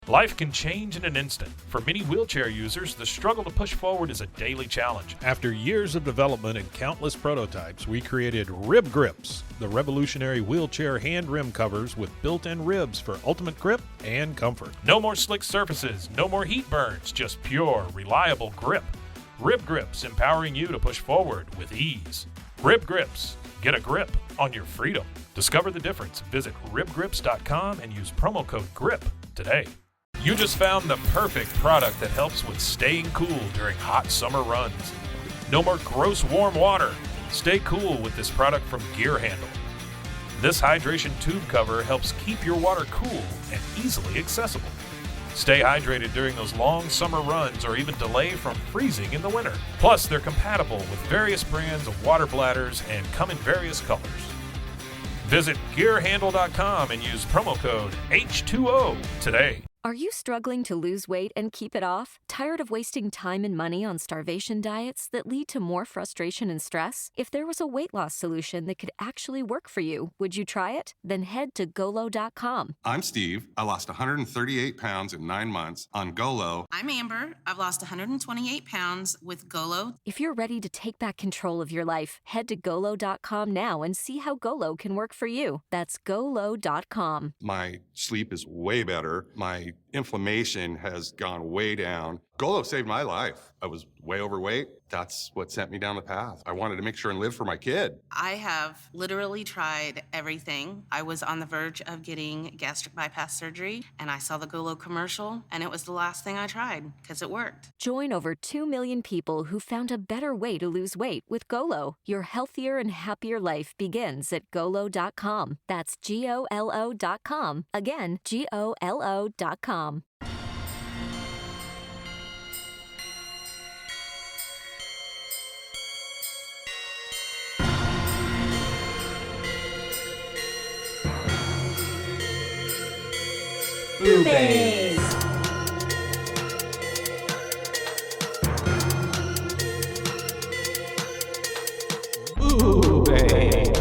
Life can change in an instant. For many wheelchair users, the struggle to push forward is a daily challenge. After years of development and countless prototypes, we created Rib Grips, the revolutionary wheelchair hand rim covers with built-in ribs for ultimate grip and comfort. No more slick surfaces, no more heat burns, just pure, reliable grip. Rib Grips, empowering you to push forward with ease. Rib Grips, get a grip on your freedom. Discover the difference. Visit ribgrips.com and use promo code GRIP today. You just found the perfect product that helps with staying cool during hot summer runs. No more gross warm water. Stay cool with this product from Gear Handle. This hydration tube cover helps keep your water cool and easily accessible. Stay hydrated during those long summer runs or even delay from freezing in the winter. Plus, they're compatible with various brands of water bladders and come in various colors. Visit gearhandle.com and use promo code H2O today. Are you struggling to lose weight and keep it off? Tired of wasting time and money on starvation diets that lead to more frustration and stress? If there was a weight loss solution that could actually work for you, would you try it? Then head to Golo.com. I'm Steve. I lost 138 pounds in 9 months on Golo. I'm Amber. I've lost 128 pounds with Golo. If you're ready to take back control of your life, head to Golo.com now and see how Golo can work for you. That's Golo.com. My sleep is way better. My inflammation has gone way down. Golo saved my life. I was way overweight. That's what sent me down the path. I wanted to make sure and live for my kid. I have literally tried everything. I was on the verge of getting gastric bypass surgery, and I saw the Golo commercial, and it was the last thing I tried because it worked. Join over 2 million people who found a better way to lose weight with Golo. Your healthier and happier life begins at Golo.com. That's Golo.com. Again, Golo.com. BooBaes. BooBaes.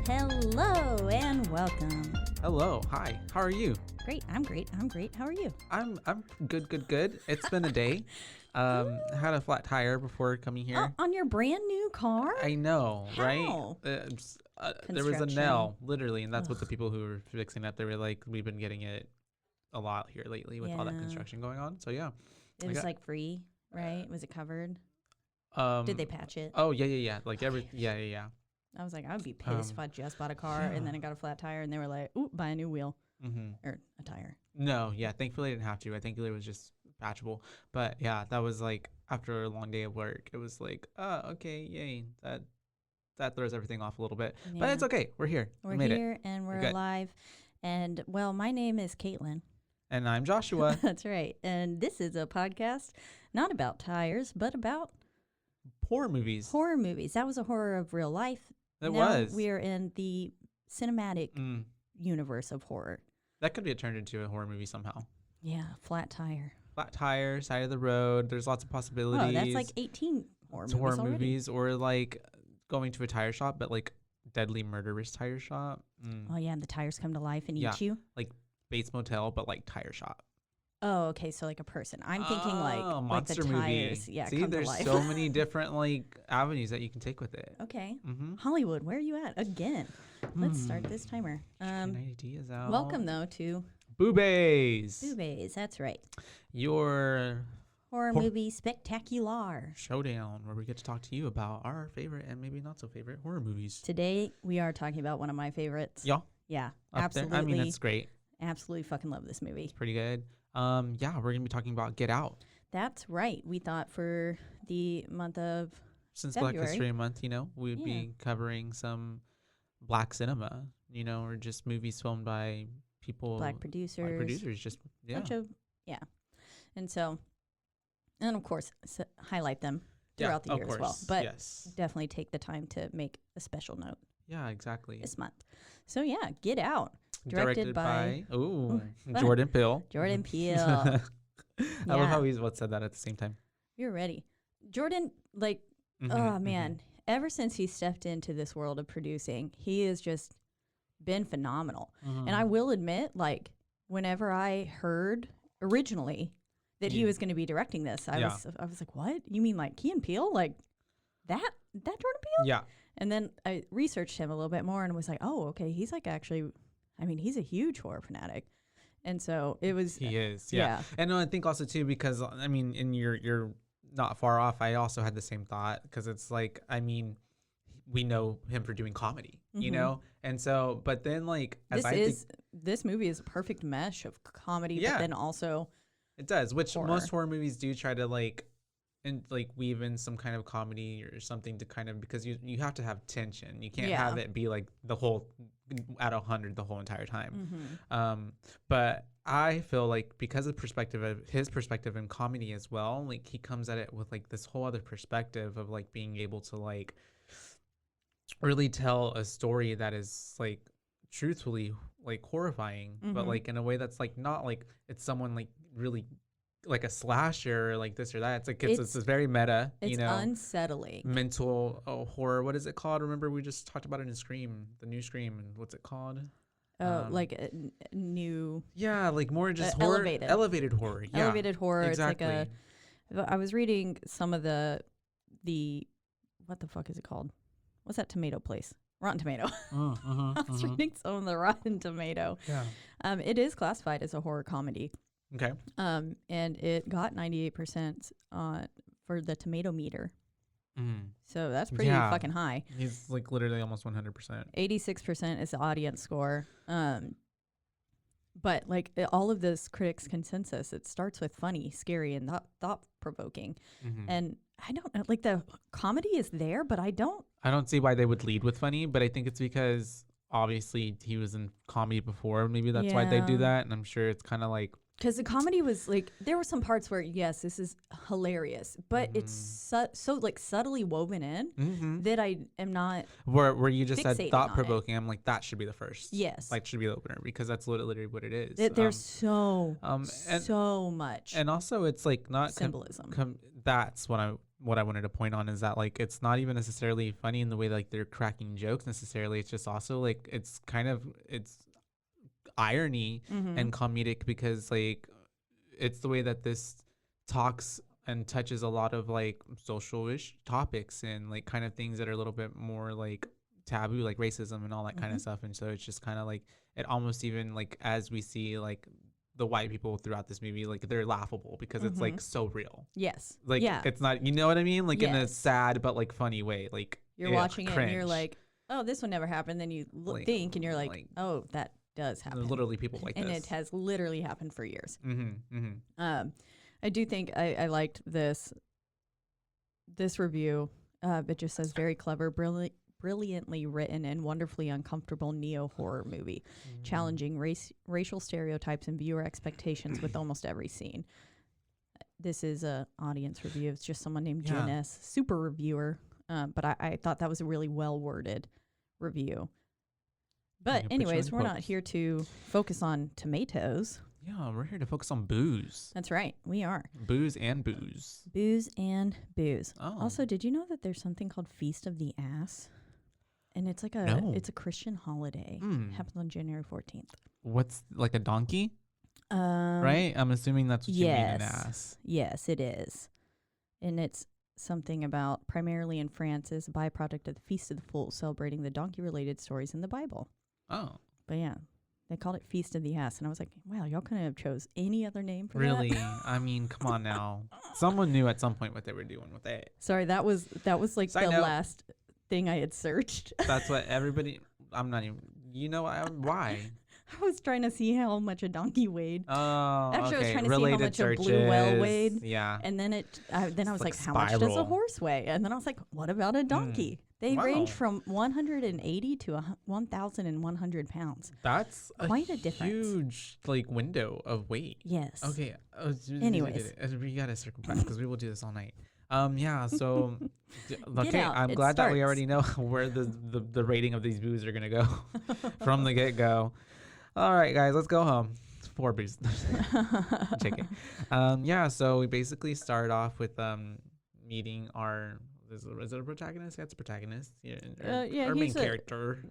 Hello and welcome. Hello. Hi. How are you? Great. I'm great. How are you? I'm good. It's been a day. I had a flat tire before coming here. On your brand new car? I know, right? How? There was a nail, literally, and that's what the people who were fixing it, they were like, we've been getting it a lot here lately with all that construction going on. So yeah. It was like free, right? Was it covered? Did they patch it? Oh yeah. Like yeah. I was like, I would be pissed if I just bought a car and then I got a flat tire and they were like, ooh, buy a new wheel or a tire. No, yeah. Thankfully, I didn't have to. I think it was just patchable. But yeah, that was like after a long day of work. It was like, oh, okay, yay. That throws everything off a little bit. Yeah. But it's okay. We're here. We're here and we're alive. And well, my name is Caitlin. And I'm Joshua. That's right. And this is a podcast not about tires, but about horror movies. Horror movies. That was a horror of real life. It now was. We're in the cinematic universe of horror. That could be turned into a horror movie somehow. Yeah, flat tire. Flat tire, side of the road. There's lots of possibilities. Oh, that's like 18 horror movies or like going to a tire shop, but like deadly murderous tire shop. Oh yeah, and the tires come to life and eat you. Like Bates Motel, but like tire shop. Oh, okay. So like a person. I'm thinking like monster the movie. Tires. Yeah. See, there's so many different like avenues that you can take with it. Okay. Hollywood, where are you at again? Let's start this timer. 90 is out. Welcome though to BooBaes. BooBaes, that's right. Your horror movie spectacular showdown, where we get to talk to you about our favorite and maybe not so favorite horror movies. Today we are talking about one of my favorites. Yeah, absolutely. I mean, it's great. Absolutely fucking love this movie. It's pretty good. Yeah, we're gonna be talking about Get Out. That's right. We thought for the month of February, Black History Month, we'd be covering some black cinema, or just movies filmed by people, black producers, just and so, and of course, highlight them throughout the year as well. But definitely take the time to make a special note. Yeah, exactly. This month. So yeah, Get Out. Directed by Jordan Peele. Jordan Peele. I love how he's said that at the same time. You're ready. Jordan, like, oh man, ever since he stepped into this world of producing, he has just been phenomenal. And I will admit, like, whenever I heard originally that he was going to be directing this, I was like, what? You mean like Key and Peele? Like that Jordan Peele? Yeah. And then I researched him a little bit more and was like, oh, okay, he's like actually, I mean, he's a huge horror fanatic. And so it was. He is, yeah. And I think also too, because I mean, you're not far off. I also had the same thought, because it's like, I mean, we know him for doing comedy, you know? And so, but then like, this movie is a perfect mesh of comedy, but then also. It does, which most horror movies do try to like, and like weave in some kind of comedy or something to kind of, because you have to have tension. You can't have it be like the whole at 100 the whole entire time. But I feel like because of his perspective in comedy as well, like he comes at it with like this whole other perspective of like being able to like really tell a story that is like truthfully like horrifying, but like in a way that's like not like it's someone like really like a slasher or like this or that. It's like it's very meta, you know, unsettling mental horror. What is it called? Remember we just talked about it in Scream, the new Scream, and what's it called? Like a new, like more just horror, elevated horror. Yeah, elevated horror. Exactly. It's like I was reading some of the what the fuck is it called? What's that tomato place? Rotten Tomato. I was reading some of the Rotten Tomato. Yeah. It is classified as a horror comedy. Okay. And it got 98% for the tomato meter. So that's pretty fucking high. He's like literally almost 100%. 86% is the audience score. But like all of this critics' consensus, it starts with funny, scary, and thought-provoking. And I don't know, like the comedy is there, but I don't see why they would lead with funny, but I think it's because obviously he was in comedy before. Maybe that's why they do that. And I'm sure it's kind of like, because the comedy was like, there were some parts where, yes, this is hilarious, but it's so like subtly woven in that I am not. Where you just said thought provoking, I'm like, that should be the first. Yes. Like, should be the opener, because that's literally what it is. There's so much. And also, it's like not symbolism. That's what I wanted to point on, is that like it's not even necessarily funny in the way like they're cracking jokes necessarily. It's just also like it's irony and comedic, because like it's the way that this talks and touches a lot of like social-ish topics and like kind of things that are a little bit more like taboo, like racism and all that kind of stuff. And so it's just kind of like, it almost even like, as we see like the white people throughout this movie, like they're laughable because it's like so real. Yes. Like it's not, you know what I mean? Like in a sad but like funny way. Like you're watching it and you're like, oh, this one never happened. Then you think and you're like, oh, that does happen. There's literally people like and this. And it has literally happened for years. I do think I liked this review. It just says very clever, brilliantly written, and wonderfully uncomfortable neo-horror movie, challenging racial stereotypes and viewer expectations with almost every scene. This is a audience review. It's just someone named Jen S. Super reviewer. But I thought that was a really well-worded review. But anyways, we're not here to focus on tomatoes. Yeah, we're here to focus on booze. That's right. We are. Booze and booze. Booze and booze. Oh. Also, did you know that there's something called Feast of the Ass? And it's like it's a Christian holiday. It happens on January 14th. What's like a donkey? Right? I'm assuming that's what you mean, an ass. Yes, it is. And it's something about, primarily in France, is a byproduct of the Feast of the Fools, celebrating the donkey-related stories in the Bible. Oh. But yeah, they called it Feast of the Ass. And I was like, wow, y'all couldn't have chose any other name for really? that? I mean, come on now. Someone knew at some point what they were doing with it. Sorry, that was like the last thing I had searched. That's what everybody, I'm not even, you know why? I was trying to see how much a donkey weighed. Oh, actually, okay. I was trying to Related see how much searches. A blue whale weighed. Yeah. And then I was like, how much does a horse weigh? And then I was like, what about a donkey? They range from 180 to 1,100 pounds. That's quite a difference. Huge like window of weight. Yes. Okay. Anyways, we gotta circle back because we will do this all night. Yeah. So, okay. I'm It glad that we starts. already know where the rating of these booze are gonna go from the get go. All right, guys, let's go home. 4 booze. JK. Yeah. So we basically start off with meeting our is it a protagonist? That's a protagonist. Yeah, yeah, our main he's character.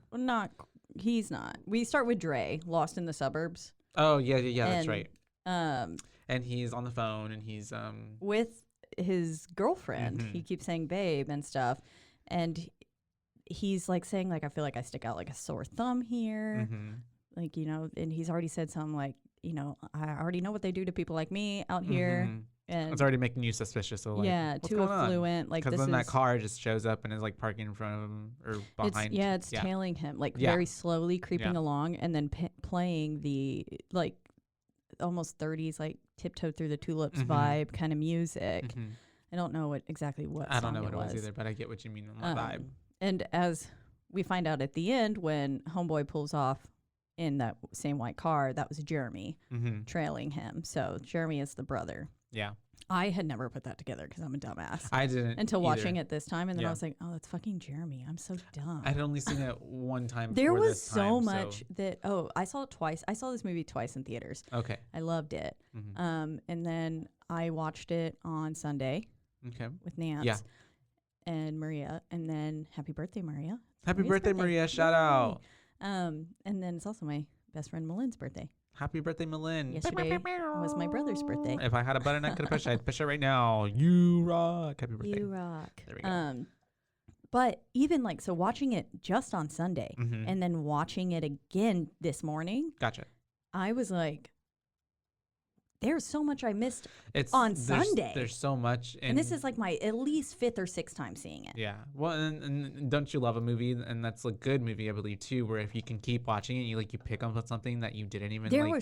He's not. We start with Dre, lost in the suburbs. Oh yeah, that's And, right. And he's on the phone, and he's with his girlfriend. Mhm. He keeps saying babe and stuff, and he's like saying like I feel like I stick out like a sore thumb here, like and he's already said something like I already know what they do to people like me out here. And it's already making you suspicious of like what's too going on? affluent. Like Because this then that is car just shows up and is like parking in front of him or behind. it's tailing him like Yeah. very slowly creeping Yeah. along, and then playing the like almost 30s like tiptoe through the tulips vibe kind of music. I don't know exactly what I don't know song what it was either, but I get what you mean on that vibe. And as we find out at the end, when Homeboy pulls off in that same white car, that was Jeremy trailing him. So Jeremy is the brother. Yeah. I had never put that together because I'm a dumbass. I didn't until either. watching it this time, and then I Yeah. was like, "Oh, that's fucking Jeremy." I'm so dumb. I'd only seen it one time. There before was this so time, much that I saw it twice. I saw this movie twice in theaters. Okay. I loved it. Mhm. And then I watched it on Sunday Okay. with Nance Yeah. and Maria, and then happy birthday, Maria. Happy Maria's birthday, Maria! Shout Yay. out. And then it's also my best friend Malin's birthday. Happy birthday, Malin. Yesterday was my brother's birthday. If I had a button I could push, I'd push it right now. You rock. Happy birthday. You rock. There we go. But even like so, watching it just on Sunday Mhm. and then watching it again this morning, Gotcha. I was like, "There's so much I missed It's on Sunday." There's so much, and this is like my at least 5th or 6th time seeing it. yeah. Well, and don't you love a movie? And that's a good movie, I believe, too. Where if you can keep watching it, you pick up on something that you didn't even. There like, were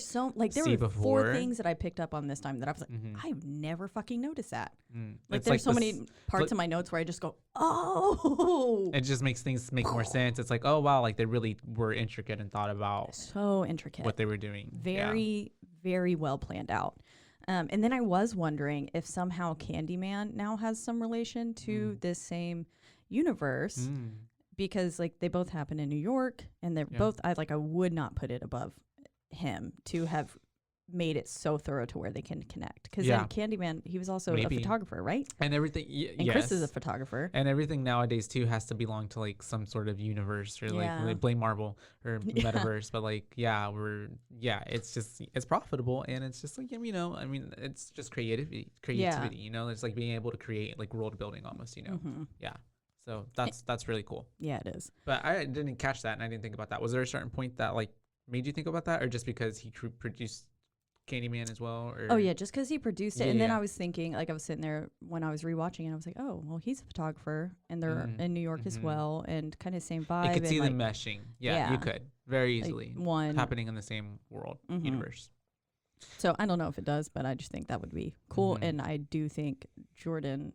there see were before. 4 things that I picked up on this time that I was like, Mhm. I've never fucking noticed that. Like It's there's so the many parts of my notes where I just go, oh, It just makes things make more sense. It's like, oh wow, like they really were intricate and thought about so intricate. what they were doing. Very, very well planned out. And then I was wondering if somehow Candyman now has some relation to this same universe, because like they both happen in New York, and they're both I would not put it above him to have made it so thorough to where they can connect. Because then Candyman, he was also a photographer, right? And everything. And Chris is a photographer. And everything nowadays too has to belong to like some sort of universe or Yeah. like blame Marvel or metaverse, but like it's profitable, and it's just like I mean it's just creativity, it's like being able to create like world building almost, yeah. So that's really cool. Yeah, it is. But I didn't catch that, and I didn't think about that. Was there a certain point that like made you think about that, or just because he produced Candyman as well? Or? Oh yeah, just because he produced it, and then Yeah. I was thinking, like I was sitting there when I was rewatching it, I was like, oh well, he's a photographer, and they're in New York as well, and kind of same vibe. You could see and, them meshing. Yeah, you could very easily one happening in the same world universe. So I don't know if it does, but I just think that would be cool, and I do think Jordan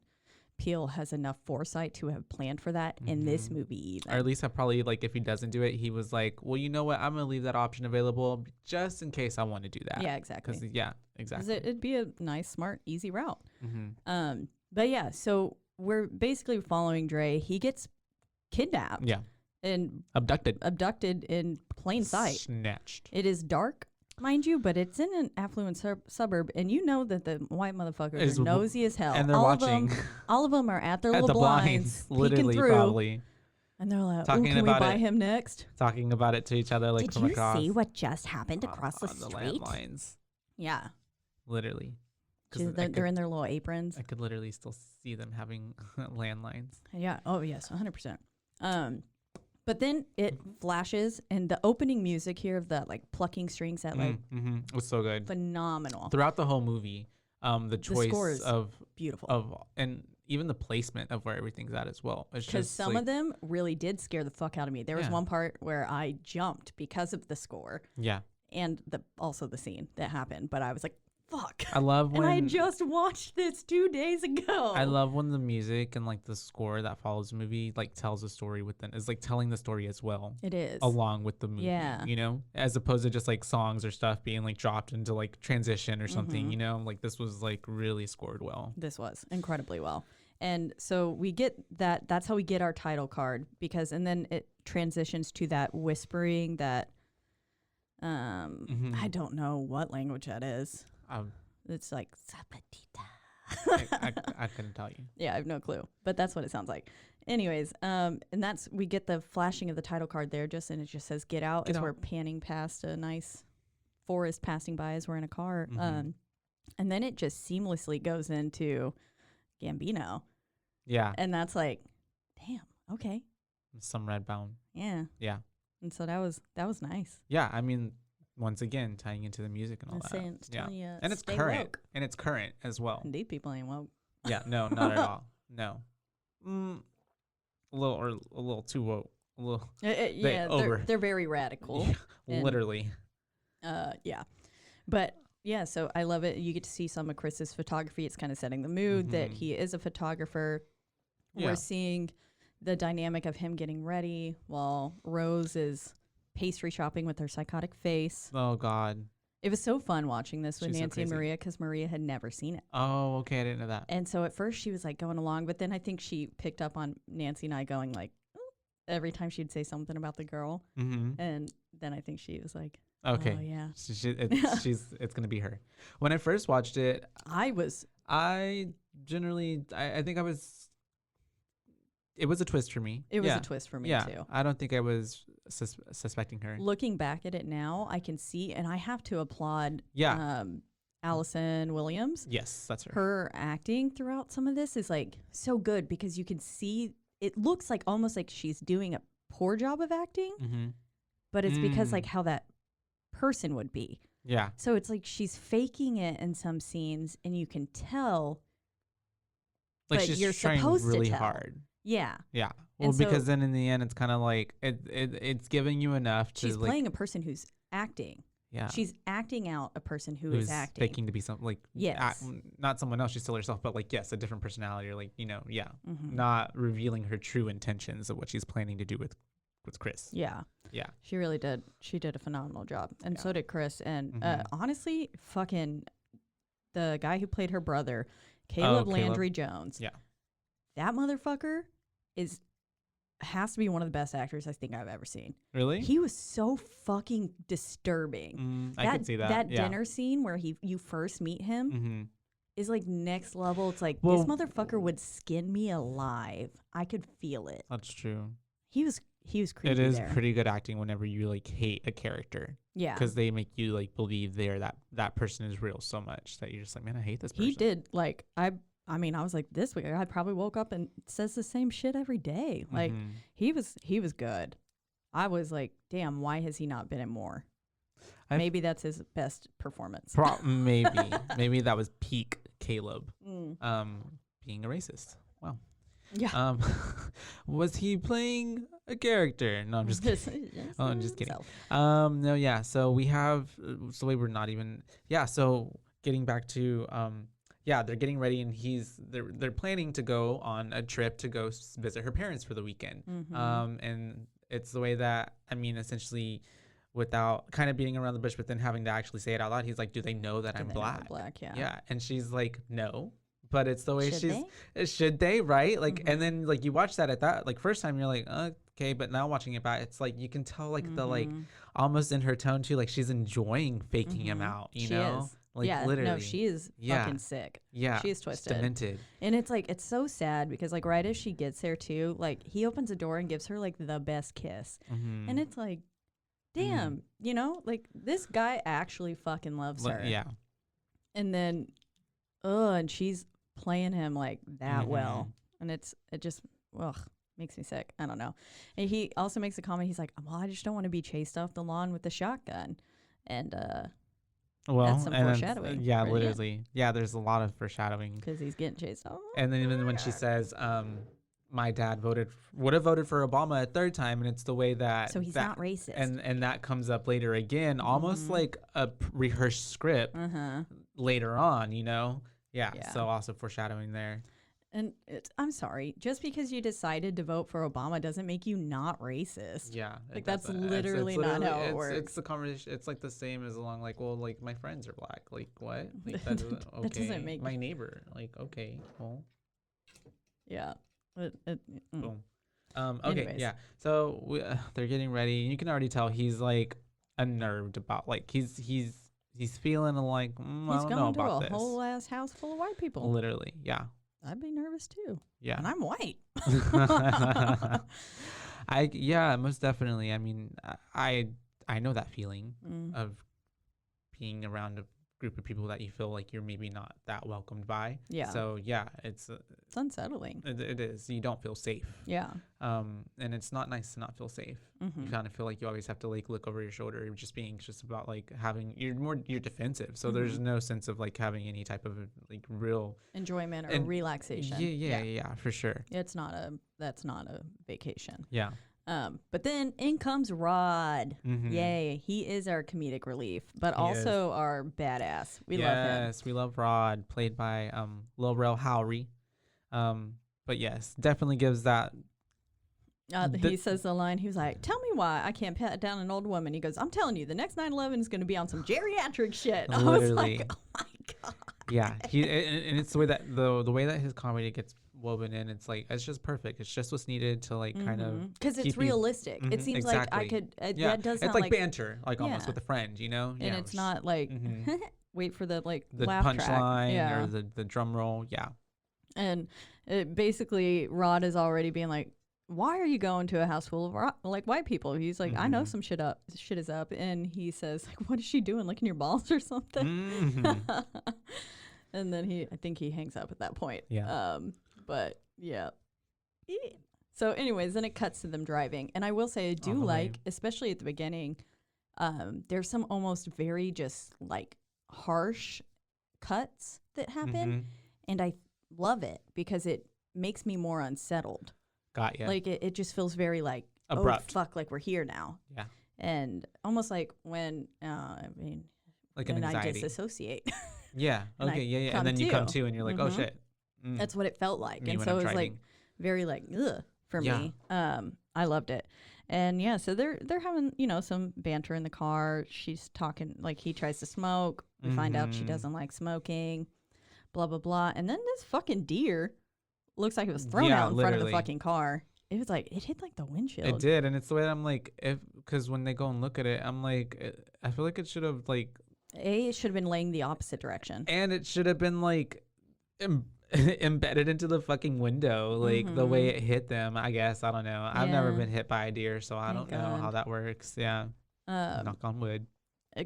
Peele has enough foresight to have planned for that in this movie even. Or at least I probably like if he doesn't do it, he was like, well, you know what? I'm gonna leave that option available just in case I want to do that. Yeah, exactly. Because exactly. It'd be a nice, smart, easy route. But yeah, so we're basically following Dre. He gets kidnapped. Yeah. And abducted in plain sight. Snatched. It is dark, mind you, but it's in an affluent suburb, and you know that the white motherfuckers are nosy as hell. And they're watching. All of them are at their At little the blinds, literally, peeking through, probably. and they're like, Talking "Ooh, can we about buy it. him next?" Talking about it to each other like Did from you across. see what just happened across the on street? The landlines. Yeah, Literally. they're in their little aprons. I could literally still see them having landlines. Yeah. Oh yes, 100%. But then it flashes, and the opening music here of the like plucking strings that like It was so good. phenomenal. Throughout the whole movie, the choice score is of beautiful. And even the placement of where everything's at as well. Because some of them really did scare the fuck out of me. There was one part where I jumped because of the score. Yeah. And also the scene that happened. But I was like, fuck. I love when... And I just watched this 2 days ago. I love when the music and like the score that follows the movie like tells a story within. It's like telling the story as well. It is. Along with the movie. Yeah. You know? As opposed to just like songs or stuff being like dropped into like transition or something, you know? Like this was like really scored well. This was incredibly well. And so we get that. That's how we get our title card, because and then it transitions to that whispering that I don't know what language that is. It's like Zapatita. I couldn't tell you. Yeah, I have no clue, but that's what it sounds like. Anyways, and we get the flashing of the title card there, and it just says "Get Out" as we're panning past a nice forest passing by as we're in a car. And then it just seamlessly goes into Gambino. Yeah. And that's like, damn, okay. Some Redbound. Yeah. Yeah. And so that was nice. Yeah, I mean, once again, tying into the music and all that. Yeah. And it's current. Woke. And it's current as well. Indeed, people ain't woke. Yeah, no, not at all. No. A little too woke. A little. Yeah, they're very radical. Yeah, literally. Yeah. But yeah, so I love it. You get to see some of Chris's photography. It's kind of setting the mood that he is a photographer. Yeah. We're seeing the dynamic of him getting ready while Rose is pastry shopping with her psychotic face. Oh, God. It was so fun watching this with She's so Nancy and crazy. Maria because Maria had never seen it. Oh, okay. I didn't know that. And so at first she was like going along, but then I think she picked up on Nancy and I going like, "Ooh," every time she'd say something about the girl. And then I think she was like, okay. oh, yeah. It's going to be her. When I first watched it, I think it was a twist for me. It was a twist for me too. I don't think I was suspecting her. Looking back at it now, I can see, and I have to applaud Allison Williams. Yes, that's her. Her acting throughout some of this is like so good because you can see, it looks like almost like she's doing a poor job of acting, but it's because like how that person would be. Yeah. So it's like she's faking it in some scenes and you can tell, like but she's you're trying supposed really to tell. hard. Yeah. Yeah. Well, And because so then in the end, it's kind of like it's giving you enough to she's like. playing a person who's acting. Yeah. She's acting out a person who's who's acting. faking to be something like Yes. not someone else. She's still herself, but like yes, a different personality, or like not revealing her true intentions of what she's planning to do with Chris. Yeah. Yeah. She really did. She did a phenomenal job. And so did Chris. And honestly, fucking the guy who played her brother, Caleb Landry Jones. Yeah. That motherfucker has to be one of the best actors I think I've ever seen. Really? He was so fucking disturbing. I can see that. That dinner scene where you first meet him is like next level. It's like this motherfucker would skin me alive. I could feel it. That's true. He was creepy. It is there. pretty good acting whenever you like hate a character. Yeah. Because they make you like believe that person is real so much that you're just like, man, I hate this person. He did like I mean, I was like, this week I probably woke up and says the same shit every day. Like he was good. I was like, damn, why has he not been in more? Maybe that's his best performance. Maybe that was peak Caleb. Being a racist. Wow. Yeah. Was he playing a character? No, I'm just kidding. Oh, I'm just kidding. No, yeah. So we have. So we're not even. Yeah. So getting back to. Yeah, they're getting ready, and they're planning to go on a trip to go visit her parents for the weekend. And it's the way that, I mean, essentially, without kind of beating around the bush, but then having to actually say it out loud, he's like, "Do they know that I'm black?" Yeah. Yeah, and she's like, "No." But it's the way Should should they, right? Like, and then like you watch that at that like first time, you're like, okay, but now watching it back, it's like you can tell like the like almost in her tone too, like she's enjoying faking him out, you know? Is. Like yeah, literally. No, she is fucking sick. Yeah. She is twisted. Demented. And it's like, it's so sad because like right as she gets there too, like he opens a door and gives her like the best kiss. And it's like, damn, you know, like this guy actually fucking loves her. Yeah. And then, and she's playing him like that well. And it just, makes me sick. I don't know. And he also makes a comment. He's like, well, I just don't want to be chased off the lawn with a shotgun. And, well, that's some foreshadowing. Yeah, literally. Yeah, there's a lot of foreshadowing. Because he's getting chased off. And then even when she says, my dad would have voted for Obama a third time, and it's the way that... So he's not racist. And that comes up later again, almost like a rehearsed script later on, you know? Yeah, so also foreshadowing there. And I'm sorry, just because you decided to vote for Obama doesn't make you not racist. Yeah. Like that's literally not how it works. It's the conversation. It's like the same as along like, well, like my friends are black. Like what? Like that doesn't, okay. That doesn't make my neighbor. Like, okay, well. Yeah. Boom. Okay, Anyways. yeah. So they're getting ready. You can already tell he's like unnerved about like he's he's feeling like I He's don't know going to about a this. whole ass house full of white people. Literally, yeah. I'd be nervous too. Yeah. And I'm white. Most definitely. I mean, I know that feeling of being around a group of people that you feel like you're maybe not that welcomed by. Yeah. So yeah, it's unsettling. it is. You don't feel safe. Yeah. And it's not nice to not feel safe. You kind of feel like you always have to like look over your shoulder. You're just being anxious about like you're defensive. So there's no sense of like having any type of like real enjoyment or relaxation. Yeah, for sure. That's not a vacation. Yeah. But then in comes Rod. Yay. He is our comedic relief, but also our badass. We love him. Yes, we love Rod, played by Lil Rel Howery. But yes, definitely gives that. He says the line, he was like, tell me why I can't pat down an old woman. He goes, I'm telling you, the next 9/11 is going to be on some geriatric shit. I was like, oh my God. Yeah, and it's the way that the way that his comedy gets woven in, it's like it's just perfect. It's just what's needed to like kind of because it's realistic. It seems like I could. That does sound it's like banter, like almost yeah. with a friend, you know. And it's not like wait for the laugh punchline or the drum roll. Yeah, and basically Rod is already being like, why are you going to a house full of like white people? He's like, I know some shit is up, and he says like, what is she doing, licking your balls or something? And then I think he hangs up at that point. Yeah. But yeah. So anyways, then it cuts to them driving, and I will say I do like, especially at the beginning, there's some almost very just like harsh cuts that happen, and I love it because it makes me more unsettled. Got you. Like it just feels very like abrupt. Oh fuck, like we're here now. Yeah. And almost like when like when an anxiety. I disassociate. Yeah. Okay. Yeah. And then you come to and you're like, oh shit. That's what it felt like. And so it was like very like ugh for me. I loved it. And yeah, so they're having, some banter in the car. She's talking like he tries to smoke. We find out she doesn't like smoking. Blah blah blah. And then this fucking deer looks like it was thrown out in front of the fucking car. It was like it hit like the windshield. It did, and it's the way that I'm like, because when they go and look at it, I'm like, I feel like it should have like. It should have been laying the opposite direction. And it should have been like embedded into the fucking window, like the way it hit them, I guess. I don't know. I've never been hit by a deer, so I don't know how that works. Yeah. Knock on wood.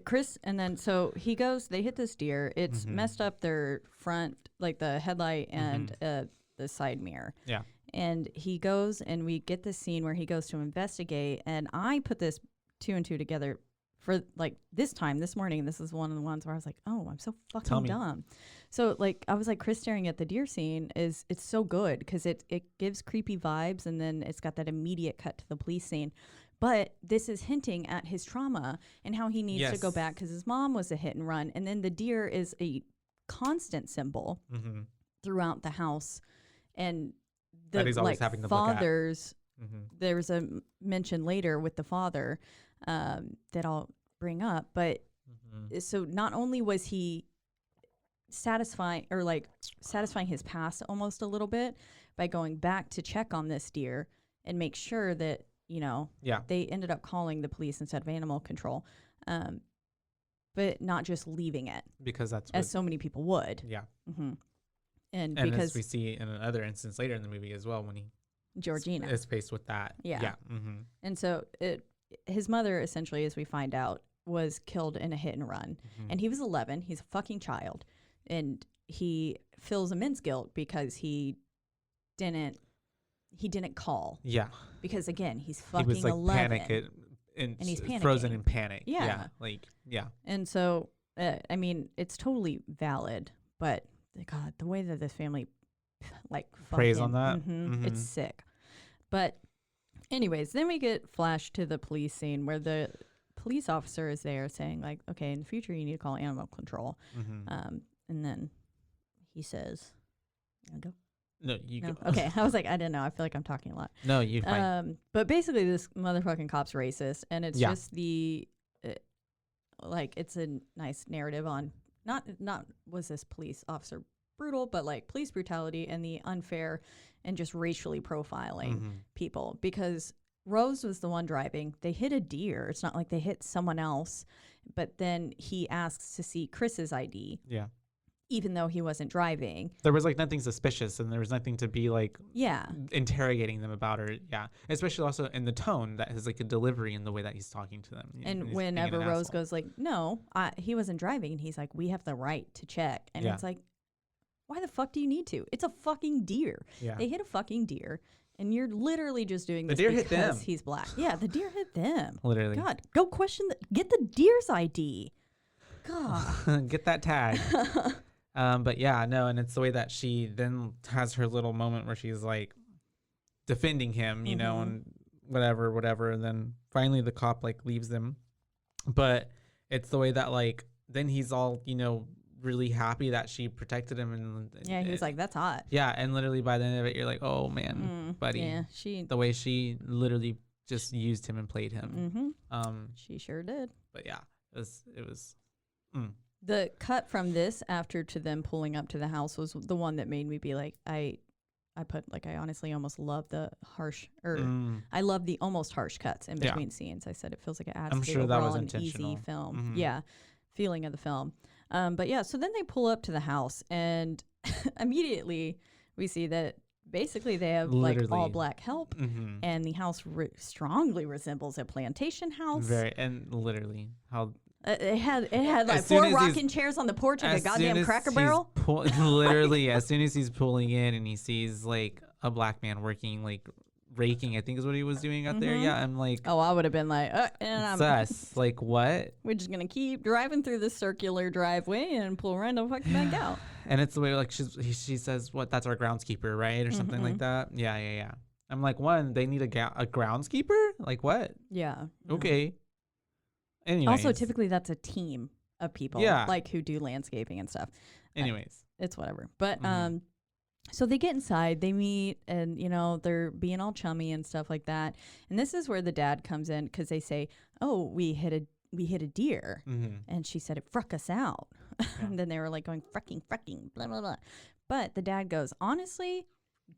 Chris, and then so he goes, they hit this deer. It's messed up their front, like the headlight and the side mirror. Yeah. And he goes, and we get this scene where he goes to investigate, and I put this 2 and 2 together for like this morning. This is one of the ones where I was like, oh, I'm so fucking dumb. So like I was like, Chris staring at the deer scene it's so good because it gives creepy vibes, and then it's got that immediate cut to the police scene. But this is hinting at his trauma and how he needs to go back because his mom was a hit and run, and then the deer is a constant symbol throughout the house, and that he's always having to fathers. There's a mention later with the father that I'll bring up, but so not only was he satisfying his past almost a little bit by going back to check on this deer and make sure that they ended up calling the police instead of animal control, but not just leaving it because that's as so many people would. And because as we see in another instance later in the movie as well, when Georgina is faced with that. And so his mother essentially, as we find out, was killed in a hit and run, and he was 11. He's a fucking child, and he feels immense guilt because he didn't call. Yeah. Because again, he's fucking he was like 11. And he's panicking. Frozen in panic. Yeah. And so, I mean, it's totally valid, but God, the way that this family like praise on that, it's sick. But anyways, then we get flashed to the police scene where the police officer is there saying like, okay, in the future you need to call animal control. And then he says, go. No, you go. Okay, I was like, I didn't know. I feel like I'm talking a lot. No, you're fine. But basically, this motherfucking cop's racist, and it's just the like it's a nice narrative on not was this police officer brutal, but like police brutality and the unfair and just racially profiling people, because Rose was the one driving. They hit a deer. It's not like they hit someone else. But then he asks to see Chris's ID. Yeah. Even though he wasn't driving. There was like nothing suspicious, and there was nothing to be like interrogating them about, or especially also in the tone that is like a delivery in the way that he's talking to them. And whenever Rose goes like, no, he wasn't driving, and he's like, we have the right to check. And it's like, why the fuck do you need to? It's a fucking deer. Yeah. They hit a fucking deer, and you're literally just doing this deer hit because them. he's black. Yeah, the deer hit them. Literally. God, go question get the deer's ID. God. Get that tag. But yeah, no, and it's the way that she then has her little moment where she's like defending him, you know, and whatever, and then finally the cop like leaves them. But it's the way that like then he's all, you know, really happy that she protected him, and he was like, that's hot. Yeah, and literally by the end of it, you're like, oh man, buddy. Yeah, the way she literally just used him and played him. She sure did. But yeah, it was. The cut from this after to them pulling up to the house was the one that made me be like, I honestly almost love the harsh, I love the almost harsh cuts in between scenes. I said it feels like it adds to the overall an easy film. Feeling of the film. But yeah, so then they pull up to the house, and immediately we see that basically they have like all black help, and the house strongly resembles a plantation house. And literally how. It had like 4 rocking chairs on the porch of a goddamn Cracker Barrel. Literally, as soon as he's pulling in and he sees like a black man working, like raking, I think is what he was doing out there. Yeah, I'm like, oh, I would have been like, sus. Like, what? We're just gonna keep driving through this circular driveway and pull right the fuck back out. And it's the way like she says, what? That's our groundskeeper, right, or something like that. Yeah. I'm like, one, they need a groundskeeper. Like what? Yeah. Okay. Anyways. Also, typically that's a team of people, like who do landscaping and stuff. Anyways, it's whatever. But so they get inside, they meet, and you know they're being all chummy and stuff like that. And this is where the dad comes in because they say, "Oh, we hit a deer," and she said it fruck us out. And then they were like going fricking, blah blah blah. But the dad goes, honestly,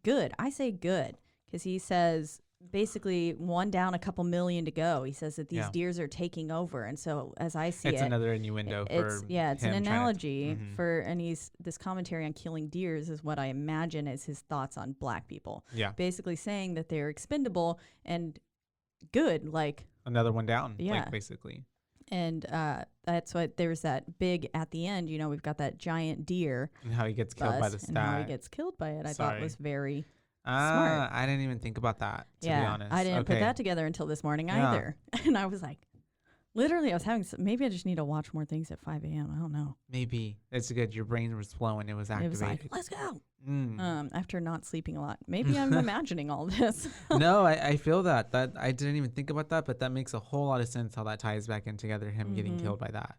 good. I say good because he says. Basically, one down, a couple million to go. He says that these deers are taking over, and so as I see it's another innuendo for it's an analogy for, and this commentary on killing deers is what I imagine is his thoughts on black people. Yeah, basically saying that they're expendable and good, like another one down. Like basically. And that's what there's that big at the end. You know, we've got that giant deer and how he gets killed by the stag. And how he gets killed by it. I thought was very. Smart. I didn't even think about that, to be honest. I didn't put that together until this morning either. And I was like, literally, I was having maybe I just need to watch more things at 5 a.m. I don't know. Maybe. It's good. Your brain was flowing. It was activated. It was like, let's go. After not sleeping a lot. Maybe I'm imagining all this. No, I feel that. I didn't even think about that, but that makes a whole lot of sense how that ties back in together, him getting killed by that.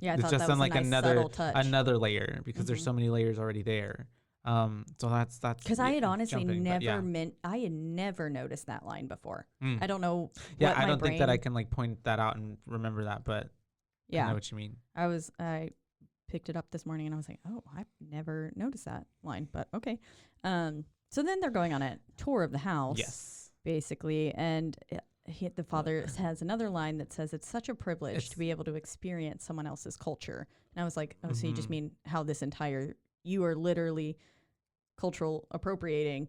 It's just on like another layer because there's so many layers already there. So that's because I had honestly I had never noticed that line before. I don't know. Yeah, I don't think that I can like point that out and remember that, but I know what you mean. I picked it up this morning and I was like, oh, I've never noticed that line, but okay. So then they're going on a tour of the house, basically, and the father has another line that says it's such a privilege to be able to experience someone else's culture. And I was like, oh, so you just mean how you are literally cultural appropriating.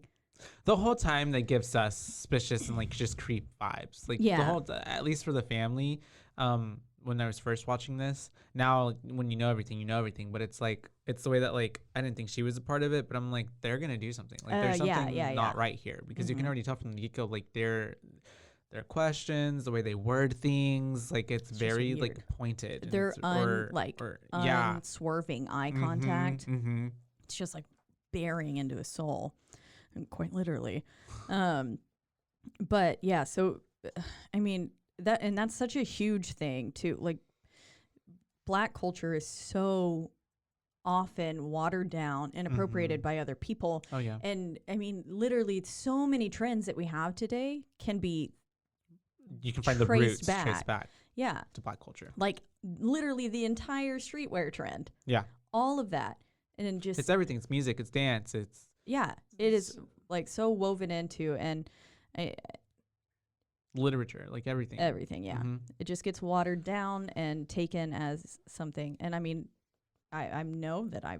The whole time they give suspicious and like just creep vibes. Like the whole, at least for the family, when I was first watching this. Now when you know everything, but it's like it's the way that like I didn't think she was a part of it, but I'm like they're gonna do something. Like there's something not right here because you can already tell from the get-go like their questions, the way they word things, like it's very like pointed. They're unswerving eye contact. It's just like bearing into his soul, and quite literally. But yeah, so I mean that's such a huge thing too. Like black culture is so often watered down and appropriated by other people. Oh yeah. And I mean literally so many trends that we have today can be find the roots traced back. Yeah. To black culture. Like literally the entire streetwear trend. Yeah. All of that. And just it's everything. It's music. It's dance. It is like so woven into, and literature, like everything. Everything, yeah. Mm-hmm. It just gets watered down and taken as something. And I mean, I know that I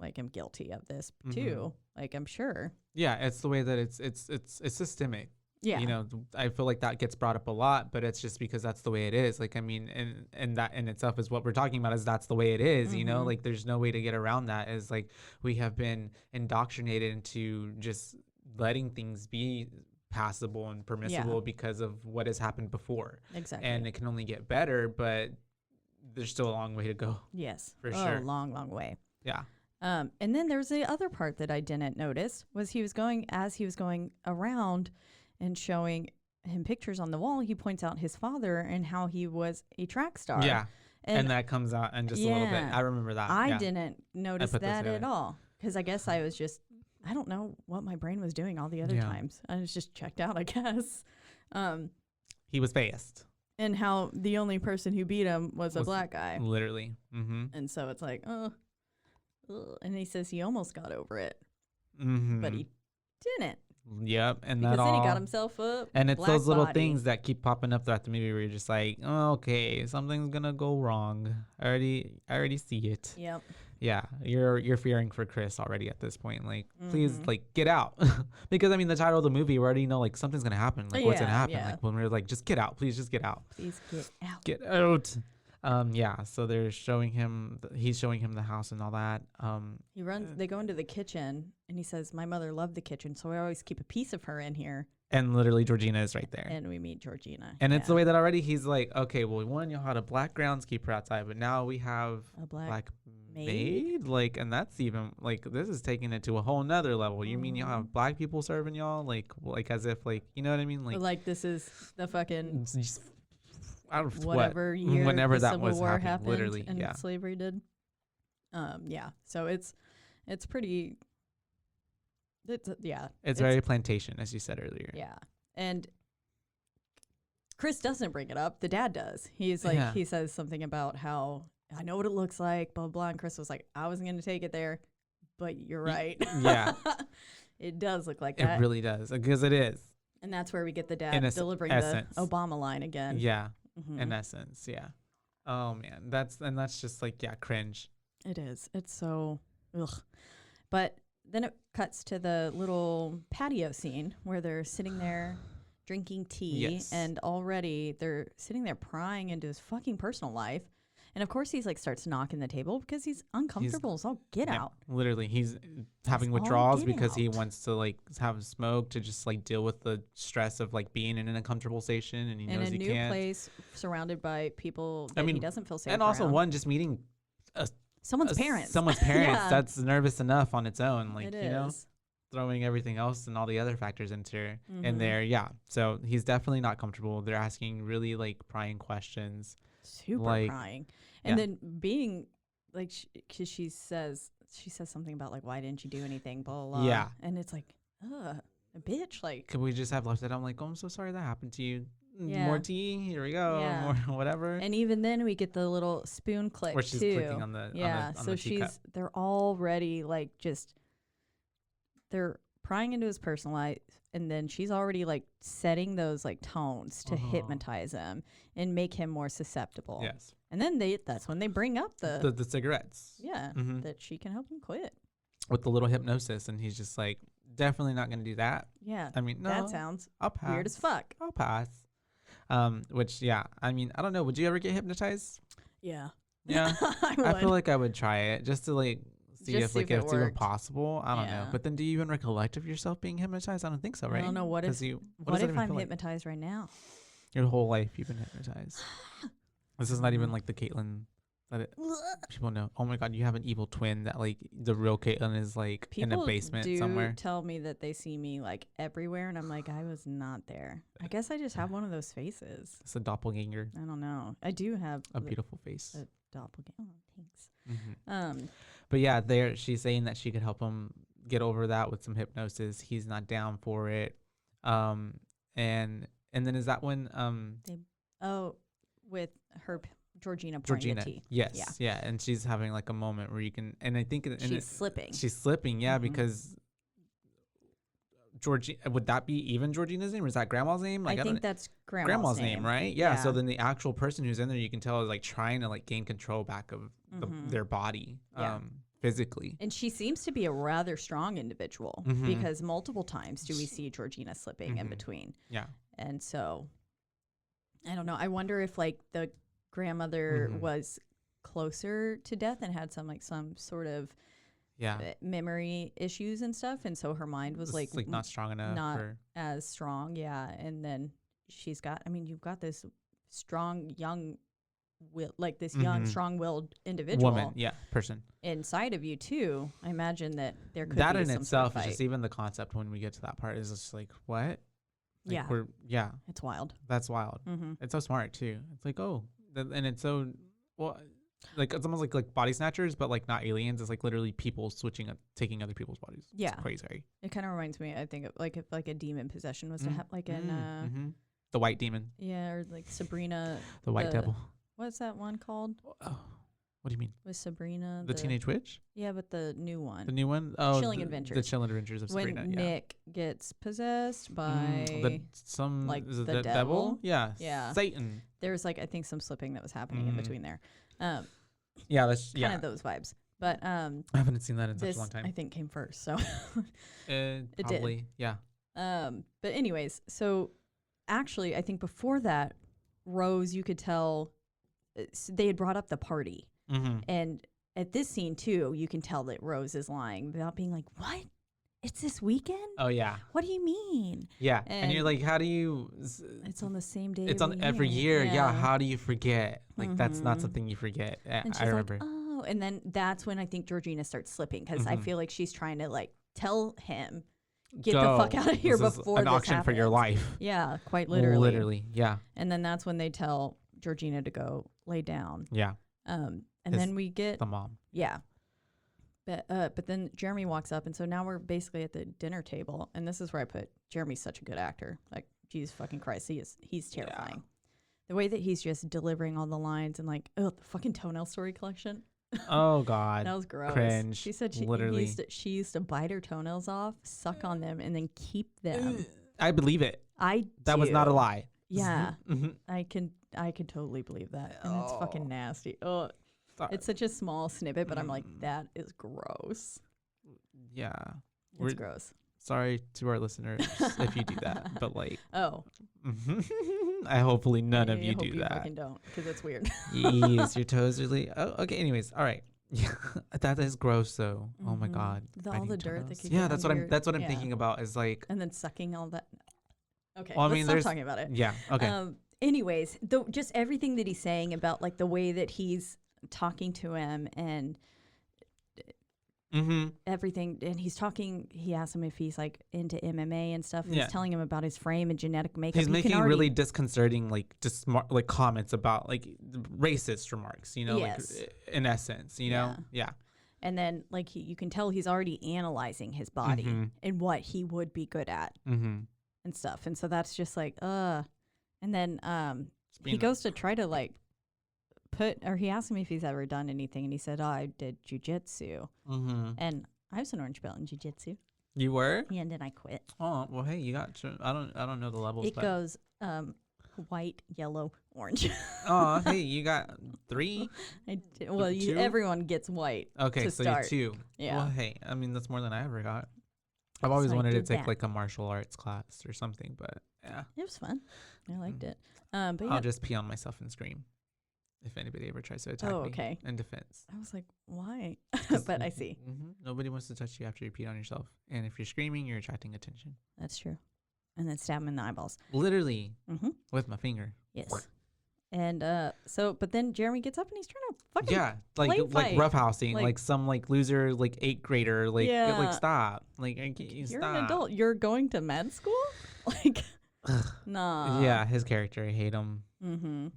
like am guilty of this too. Like I'm sure. Yeah, it's the way that it's systemic. Yeah. You know, I feel like that gets brought up a lot, but it's just because that's the way it is. Like, I mean, and that in itself is what we're talking about, is that's the way it is, you know, like there's no way to get around that. Is like we have been indoctrinated into just letting things be passable and permissible because of what has happened before. Exactly. And it can only get better, but there's still a long way to go. Yes. For sure. A long, long way. Yeah. And then there's the other part that I didn't notice was he was going around and showing him pictures on the wall. He points out his father and how he was a track star. Yeah. And that comes out in just a little bit. I remember that. I didn't notice put those that at together. all because I guess I was just, I don't know what my brain was doing all the other times. I was just checked out, I guess. He was fast. And how the only person who beat him was a black guy. Literally. Mm-hmm. And so it's like, and he says he almost got over it, but he didn't. Yep, and Because that then all, he got himself up. and it's those little body. things that keep popping up throughout the movie where you're just like, oh, okay, something's gonna go wrong. I already see it. Yep. Yeah, you're fearing for Chris already at this point. Like, please, like, get out, because I mean, the title of the movie, we already know like something's gonna happen. Like, what's gonna happen? Yeah. Like when we're like, just get out, please, just get out. Please get out. Get out. Yeah. So they're showing him. He's showing him the house and all that. He runs. They go into the kitchen, and he says, "My mother loved the kitchen, so I always keep a piece of her in here." And literally, Georgina is right there. And we meet Georgina. And it's the way that already he's like, okay, well, one, you had a black groundskeeper outside, but now we have A black maid. Like, and that's even like, this is taking it to a whole nother level. You mean you have black people serving y'all? Like as if like, you know what I mean? Like this is the fucking just, I don't whatever year whenever the that Civil was War happening, happened literally, and yeah. slavery did. Yeah. So it's pretty. It's very plantation, as you said earlier. Yeah. And Chris doesn't bring it up. The dad does. He's like, he says something about how I know what it looks like, blah, blah. And Chris was like, I wasn't going to take it there, but you're right. Yeah. It does look like It that. really does, because it is. And that's where we get the dad In delivering essence. the Obama line again. Yeah. In essence. Yeah. Oh man. That's just like, yeah, cringe. It is. It's so, ugh. But then it cuts to the little patio scene where they're sitting there drinking tea. Yes. And already they're sitting there prying into his fucking personal life. And of course, he's like starts knocking the table because he's uncomfortable. So get out. Literally, he's having all withdrawals get because he out. wants to like have a smoke to just like deal with the stress of like being in an uncomfortable station, and he In knows a he new can't. place, surrounded by people that he doesn't feel safe and also around. one just meeting Someone's parents. Someone's parents. Yeah. That's nervous enough on its own. Like, It you know, is. throwing everything else and all the other factors into in there. Yeah. So he's definitely not comfortable. They're asking really like prying questions. Super like, prying. And then being like, because she says something about like, why didn't you do anything, blah, blah, blah. Yeah. And it's like, a bitch. Like, Could we just have left it? I'm like, oh, I'm so sorry that happened to you. Yeah. More tea. Here we go. Yeah. More whatever. and even then we get the little spoon click Where she's too. clicking on the yeah. on So the teacup. they're already like they're prying into his personal life. And then she's already like setting those like tones to hypnotize him and make him more susceptible. Yes. And then that's when they bring up the cigarettes. yeah, that she can help him quit. With the little hypnosis, and he's just like, definitely not going to do that. Yeah. I mean, no, that sounds I'll pass. weird as fuck. I'll pass. Which, yeah, I mean, I don't know. Would you ever get hypnotized? Yeah. Yeah. I I feel would. like I would try it just to like see Just if see like if it it's even worked. possible. I don't know. Yeah. But then do you even recollect of yourself being hypnotized? I don't think so, right? I don't know. What if 'Cause what what does that if even I'm feel like? hypnotized right now? Your whole life you've been hypnotized. This is not even like the Caitlyn that people know. Oh my God, you have an evil twin that like the real Caitlyn is like in a basement do somewhere. tell me that they see me like everywhere, and I'm like, I was not there. I guess I just have one of those faces. It's a doppelganger, I don't know. I do have a beautiful face. a doppelganger. Oh, thanks. Mm-hmm. But yeah, there she's saying that she could help him get over that with some hypnosis. He's not down for it. And then is that when with her Georgina pouring the tea. Yes, yeah, and she's having like a moment where you can, and I think She's slipping. She's slipping, yeah, because Georgie, would that be even Georgina's name, or is that grandma's name? I Like, think that's grandma's name, right? Yeah. So then the actual person who's in there, you can tell is like trying to like gain control back of their body, physically. And she seems to be a rather strong individual because multiple times do we see Georgina slipping in between. Yeah. And so, I don't know. I wonder if like the grandmother was closer to death and had some sort of memory issues and stuff, and so her mind was like not strong enough, not as strong. Yeah. And then she's got, I mean, you've got this strong young young strong-willed individual woman, person inside of you too. I imagine that there could that be in some itself sort of is just even the concept when we get to that part is just like, what? Like it's wild. That's wild. It's so smart too. It's like, and it's so like it's almost like body snatchers, but like not aliens. It's like literally people switching up, taking other people's bodies. Yeah, it's crazy. It kind of reminds me, I think, of like if like a demon possession was to happen, like in the white demon. Yeah, or like Sabrina, the white devil. What's that one called? Oh, what do you mean? With Sabrina, the teenage witch? Yeah, but the new one. The new one? Oh, Chilling Adventures. The Chilling Adventures of Sabrina. When Nick gets possessed by is it the the devil? Yeah. Yeah. Satan. There's like I think some slipping that was happening in between there. Yeah, that's kind of those vibes. But I haven't seen that in such a long time. I think came first, so it probably did. Yeah. But anyways, so actually, I think before that, Rose, you could tell they had brought up the party, and at this scene too, you can tell that Rose is lying about being like, "What? It's this weekend? Oh yeah. What do you mean? Yeah, and you're like, how do you? It's on the same day. It's on every year. Yeah. How do you forget? Like that's not something you forget. And she's I remember. Like, oh, and then that's when I think Georgina starts slipping because I feel like she's trying to like tell him, get the fuck out of here before an auction for your life. Yeah, quite literally. Literally, yeah. And then that's when they tell Georgina to go lay down. Yeah. And then we get the mom. Yeah. But then Jeremy walks up, and so now we're basically at the dinner table, and this is where I put Jeremy's such a good actor. Like, Jesus fucking Christ, he's terrifying. Yeah. The way that he's just delivering all the lines and like, the fucking toenail story collection. Oh God, that was gross. Cringe. She said she used to bite her toenails off, suck on them, and then keep them. I believe it. That was not a lie. Yeah, I could totally believe that, and it's fucking nasty. Oh. It's such a small snippet, but I'm like, that is gross. Yeah. It's gross. Sorry to our listeners if you do that, but like. Oh. I hopefully none of you do you that. Fucking don't, because it's weird. Yes, your toes really. Oh, okay. Anyways, all right. Yeah, that is gross though. Oh my God. All the dirt that could that's what I'm thinking about is like. And then sucking all that. Okay. Well, let's stop talking about it. Yeah. Okay. Anyways, just everything that he's saying about like the way that he's talking to him and everything, and he asked him if he's like into MMA and stuff, and he's telling him about his frame and genetic makeup. He's making really disconcerting like comments about like racist remarks, like in essence, yeah. And then like you can tell he's already analyzing his body and what he would be good at and stuff, and so that's just like and then he goes to try to like he asked him if he's ever done anything, and he said, I did jujitsu. And I was an orange belt in jujitsu. You were? Yeah, and then I quit. Oh, well, hey, you got I don't know the levels. It goes white, yellow, orange. Oh, hey, you got 3? Everyone gets white. Okay, to so start. you 2. Yeah. Well, hey, I mean, that's more than I ever got. I've always wanted to take like a martial arts class or something, but yeah. It was fun. I liked it. But I'll just pee on myself and scream if anybody ever tries to attack me in defense. I was like, why? But I see. Nobody wants to touch you after you peed on yourself. And if you're screaming, you're attracting attention. That's true. And then stab him in the eyeballs. Literally. With my finger. Yes. And but then Jeremy gets up and he's trying to fucking like roughhousing, like some like loser, like 8th grader, like stop. Like you're an adult. You're going to med school? Like nah. Yeah, his character, I hate him.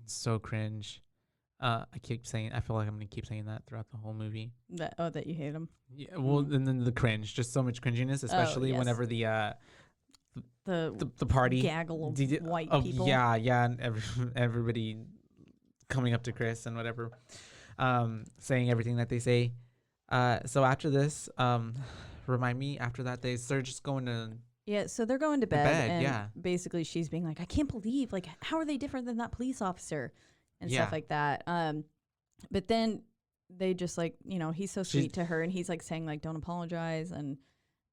So cringe. I feel like I'm gonna keep saying that throughout the whole movie. That you hate him. Yeah, well, and then the cringe, just so much cringiness, especially whenever the party gaggle of white people. Yeah, and everybody coming up to Chris and whatever, saying everything that they say. So after this, remind me. After that, they're just going to Yeah, so they're going to bed, and yeah. basically she's being like, I can't believe, like, how are they different than that police officer and Yeah. stuff like that. But then they just like, you know, he's so sweet to her, and he's like saying like, don't apologize, and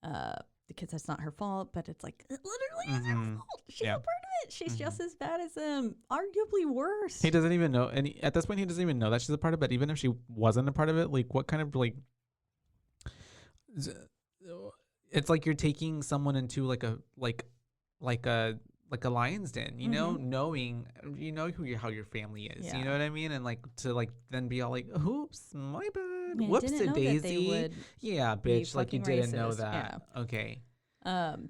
the kid, that's not her fault, but it's like, it literally is her fault. She's a part of it. She's just as bad as him, arguably worse. He doesn't even know, and at this point he doesn't even know that she's a part of it. Even if she wasn't a part of it, like what kind of like, it's like you're taking someone into like a lion's den, you know, knowing, you know, how your family is, you know what I mean? And like to like then be all like, oops, my bad. Yeah, Whoops, didn't know that they daisy. would Yeah, be bitch, like you fucking didn't know racist. that. Okay.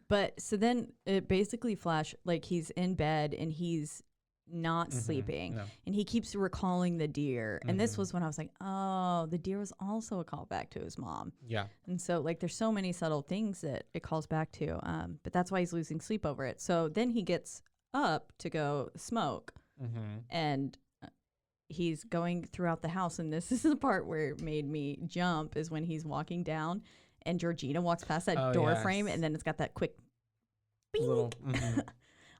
But so then it basically like he's in bed and he's not sleeping, No. and he keeps recalling the deer. And this was when I was like, oh, the deer was also a callback to his mom. Yeah. And so like there's so many subtle things that it calls back to. But that's why he's losing sleep over it. So then he gets up to go smoke, and he's going throughout the house. And this is the part where it made me jump, is when he's walking down and Georgina walks past that door frame, and then it's got that quick bing. Little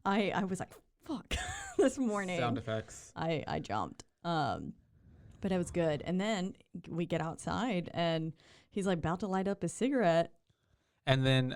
I was like, fuck. This morning sound effects. I jumped. But it was good. And then we get outside and he's like about to light up his cigarette. And then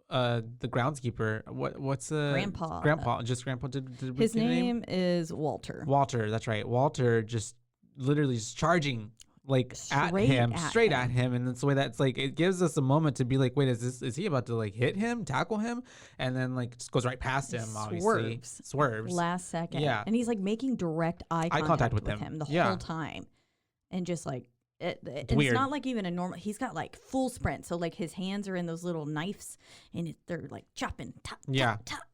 the groundskeeper, what's grandpa, just grandpa, did his name is Walter. Walter, that's right. Walter just literally is charging like straight at him, and that's the way that's like, it gives us a moment to be like, wait, is he about to like hit him, tackle him? And then like just goes right past him, obviously swerves last second. Yeah. And he's like making direct eye contact with him the whole time, and just like it's not like even a normal, he's got like full sprint, so like his hands are in those little knives, and they're like chopping tap,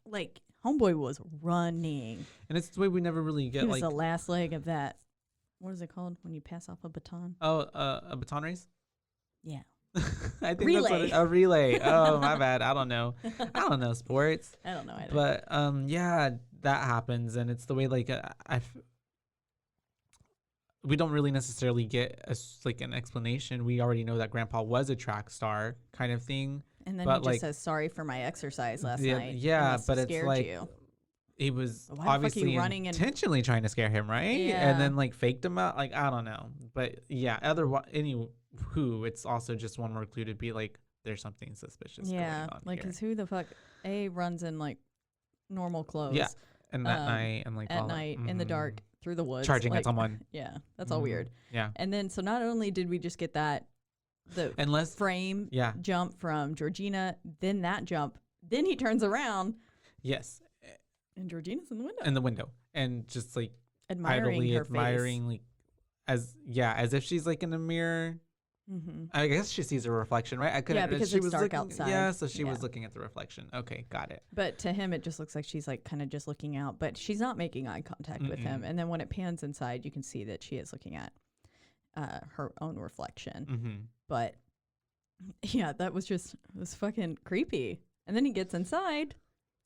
like homeboy was running, and it's the way we never really get, he was like the last leg of that. What is it called when you pass off a baton? Oh, a baton race? Yeah. I think relay. That's a relay. Oh, my bad. I don't know sports. I don't know either. But yeah, that happens, and it's the way like we don't really necessarily get like an explanation. We already know that Grandpa was a track star kind of thing. And then but he just says, sorry for my exercise last night. Yeah, but it's like, you. He was Why obviously running intentionally trying to scare him, right? Yeah. And then like faked him out. Like, I don't know. But yeah, anywho, it's also just one more clue to be like, there's something suspicious going on like, here. because who the fuck runs in like normal clothes? Yeah, and at night, and like at night in the dark through the woods, charging like, at someone. Yeah, that's all weird. Yeah. And then so not only did we just get that frame jump from Georgina, then that jump, then he turns around. Yes. And Georgina's in the window. And just like admiring her face. like as if she's like in a mirror. I guess she sees a reflection, right? Because it's dark outside. Yeah, so she was looking at the reflection. Okay, got it. But to him, it just looks like she's like kind of just looking out, but she's not making eye contact with him. And then when it pans inside, you can see that she is looking at her own reflection. But yeah, it was fucking creepy. And then he gets inside.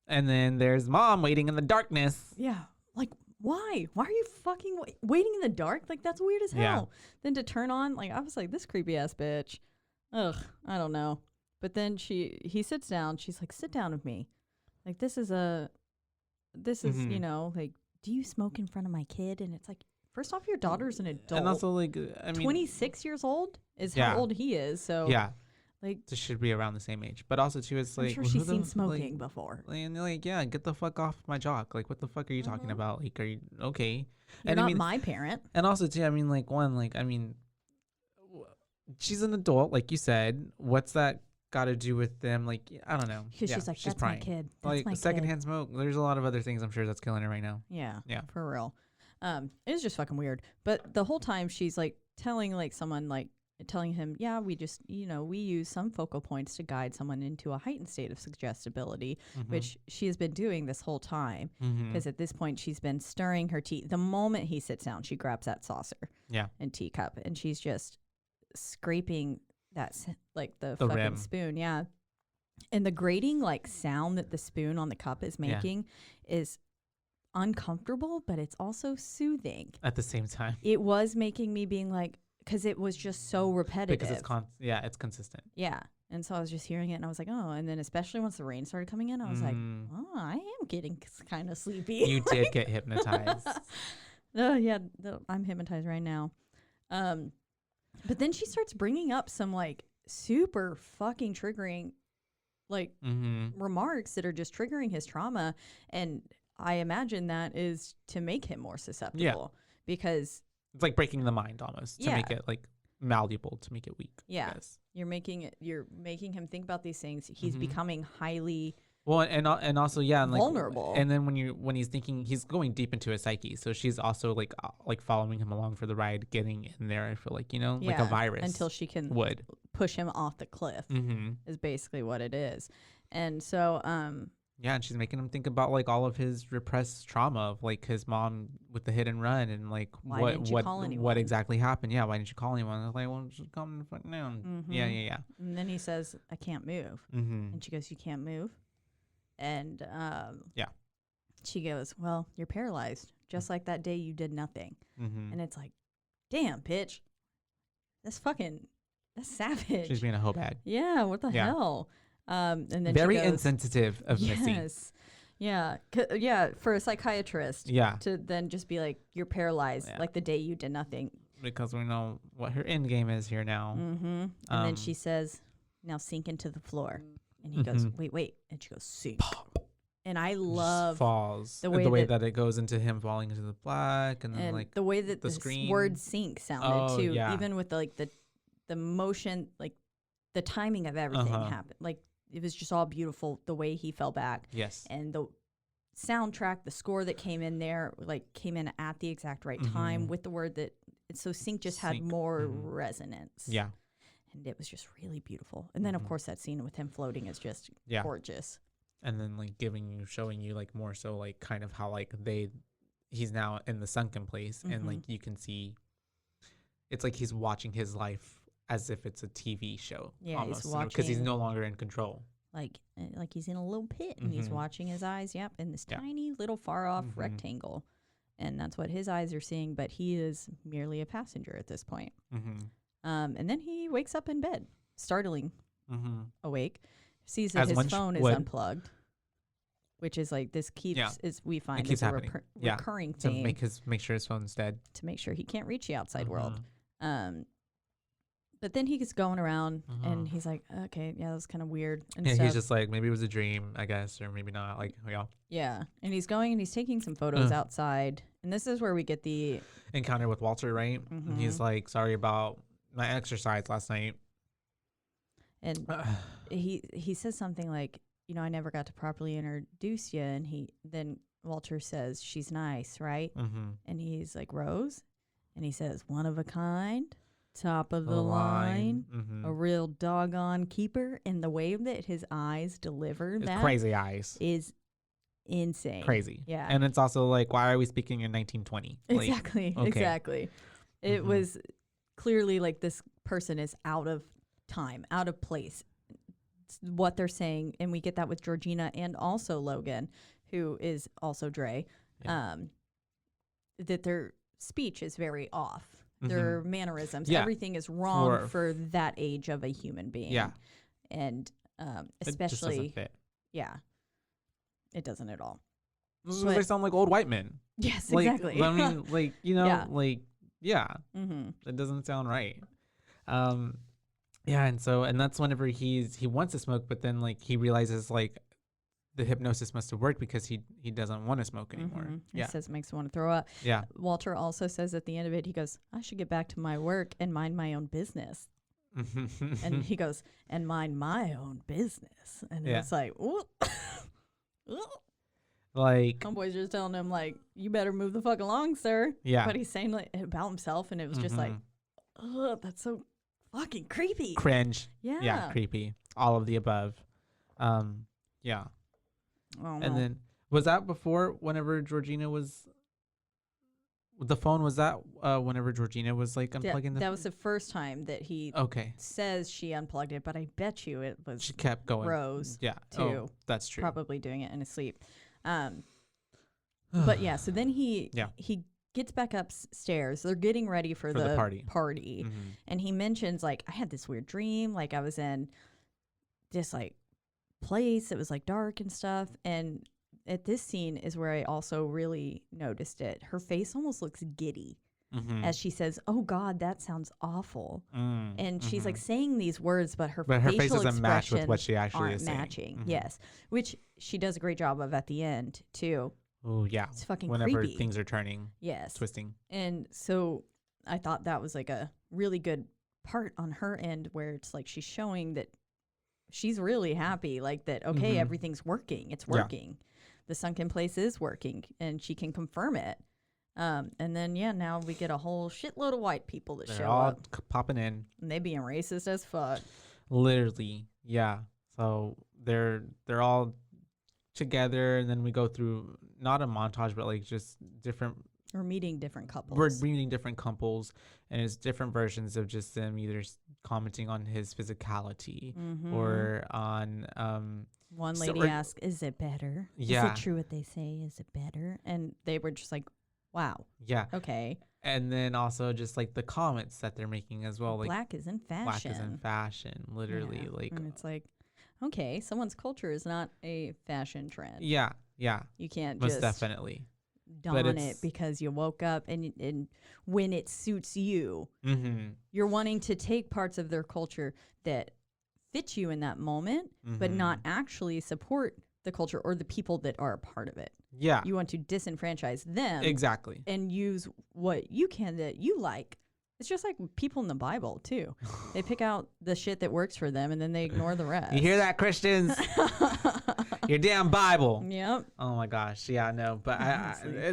And then there's Mom waiting in the darkness. Yeah. Like, why? Why are you fucking waiting in the dark? Like, that's weird as hell. Yeah. Then to turn on, like, I was like, this creepy ass bitch. Ugh, I don't know. But then he sits down. She's like, sit down with me. Like, this is, you know, like, do you smoke in front of my kid? And it's like, first off, your daughter's an adult. And also, like, 26 years old is how old he is. So, like, this should be around the same age. But also, too, it's like, I'm sure she's seen smoking before. And like, get the fuck off my jock. Like, what the fuck are you talking about? Like, are you okay? You're not my parent. And also, too, I mean, like, she's an adult, like you said. What's that got to do with them? Like, I don't know. Because she's like, that's crying. my kid. That's like, my secondhand smoke. There's a lot of other things I'm sure that's killing her right now. Yeah. For real. It was just fucking weird. But the whole time she's like telling like someone like, telling him, yeah, we just, you know, we use some focal points to guide someone into a heightened state of suggestibility, which she has been doing this whole time. Because at this point, she's been stirring her tea. The moment he sits down, she grabs that saucer and teacup, and she's just scraping that, like the fucking rim. spoon. Yeah. And the grating, like, sound that the spoon on the cup is making is uncomfortable, but it's also soothing. At the same time. It was making me being like, because it was just so repetitive. Because it's consistent. Yeah. And so I was just hearing it, and I was like, oh. And then especially once the rain started coming in, I was like, oh, I am getting kind of sleepy. You did get hypnotized. Yeah, I'm hypnotized right now. But then she starts bringing up some like super fucking triggering like remarks that are just triggering his trauma. And I imagine that is to make him more susceptible because it's like breaking the mind almost to make it like malleable, to make it weak. Yeah. You're making him think about these things. He's becoming highly and also and like vulnerable. And then when he's thinking, he's going deep into his psyche. So she's also like following him along for the ride, getting in there. I feel like, like a virus until she can would push him off the cliff is basically what it is. And so and she's making him think about like all of his repressed trauma of like his mom with the hit and run and like what exactly happened. Yeah, why didn't you call anyone? I was like, well, just come the fuck down. Yeah. And then he says, I can't move. And she goes, you can't move? And she goes, well, you're paralyzed, just like that day you did nothing. And it's like, damn, bitch, that's savage. She's being a hoe bag. Yeah, what the hell? And then very she goes, insensitive of Missy. Yeah, for a psychiatrist. Yeah. To then just be like, you're paralyzed, like the day you did nothing. Because we know what her end game is here now. And then she says, now sink into the floor. And he goes, wait. And she goes, sink. Pop. And I love falls the way that it goes into him falling into the black, and then like the way that the word sink sounded too. Yeah. Even with the motion, like the timing of everything happened. Like it was just all beautiful the way he fell back. Yes. And the soundtrack, the score that came in there, like came in at the exact right time with the word that. So sync just had more resonance. Yeah. And it was just really beautiful. And then, of course, that scene with him floating is just gorgeous. And then, like, showing you, like, more so, like, kind of how, like, he's now in the sunken place. And, like, you can see, it's like he's watching his life as if it's a TV show. Yeah, almost, he's watching. Because he's no longer in control. Like he's in a little pit and he's watching his eyes, in this tiny little far off rectangle. And that's what his eyes are seeing, but he is merely a passenger at this point. And then he wakes up in bed, startling awake, sees that his phone is unplugged, which is like this keeps we find is a recurring thing to make sure his phone's dead, to make sure he can't reach the outside world. But then he gets going around and he's like, okay, that was kind of weird. And he's just like, maybe it was a dream, I guess, or maybe not. Like, yeah. And he's going and he's taking some photos outside. And this is where we get the encounter with Walter, right? And he's like, sorry about my exercise last night. And he says something like, I never got to properly introduce you. And then Walter says, she's nice, right? And he's like, Rose? And he says, one of a kind. Top of the line, a real doggone keeper. And the way that his eyes deliver that crazy eyes is insane. Crazy. Yeah. And it's also like, why are we speaking in 1920? Exactly. Okay. Exactly. It was clearly like this person is out of time, out of place. It's what they're saying. And we get that with Georgina and also Logan, who is also Dre, that their speech is very off. Their mannerisms, everything is wrong for that age of a human being. Yeah. And especially, it just doesn't fit. Yeah, it doesn't at all. They sound like old white men. Yes, like, exactly. I mean, like, it doesn't sound right. And that's whenever he wants to smoke, but then like he realizes like the hypnosis must have worked because he doesn't want to smoke anymore. He says it makes him want to throw up. Yeah. Walter also says at the end of it, he goes, I should get back to my work and mind my own business. And he goes, and mind my own business. And it's like, ooh. Like, homeboy's just telling him like, you better move the fuck along, sir. Yeah. But he's saying like about himself, and it was just like, ugh, that's so fucking creepy. Cringe. Yeah. Yeah, creepy. All of the above. Yeah. Oh, and then was that before whenever Georgina was the phone, was that whenever Georgina was like unplugging that was the first time that he says she unplugged it, but I bet you it was she kept going Rose too. That's true, probably doing it in his sleep. But yeah, so then he gets back upstairs. They're getting ready for the party. And he mentions like, I had this weird dream, like I was in this like place. It was like dark and stuff. And at this scene is where I also really noticed it. Her face almost looks giddy as she says, "Oh God, that sounds awful." And she's like saying these words, but her face facial doesn't match with what expressions she actually aren't is saying. matching. Yes, which she does a great job of at the end too. Oh yeah, It's fucking whenever creepy. things are turning, Yes, twisting. and so I thought that was like a really good part on her end, where it's like she's showing that she's really happy, like that. Okay, everything's working. It's working. The sunken place is working, and she can confirm it. And then now we get a whole shitload of white people that They're show all up, popping in. and they being racist as fuck. Literally, yeah. So they're all together, and then we go through not a montage, but like just different. We're meeting different couples. We're meeting different couples, and it's different versions of just them either commenting on his physicality or on One lady asked, "Is it better? Yeah. Is it true what they say? Is it better?" And they were just like, "Wow, yeah. okay." And then also just like the comments that they're making as well, like Black is in fashion. black is in fashion, literally. Yeah. Like and it's like, okay, someone's culture is not a fashion trend. yeah, You can't most just definitely. don it because you woke up and when it suits you. You're wanting to take parts of their culture that fit you in that moment, but not actually support the culture or the people that are a part of it. Yeah, You want to disenfranchise them exactly. and use what you can that you like. It's just like people in the Bible too. They pick out the shit that works for them and then they ignore the rest. You hear that, Christians? Your damn Bible. Yep. Oh my gosh, yeah, no, but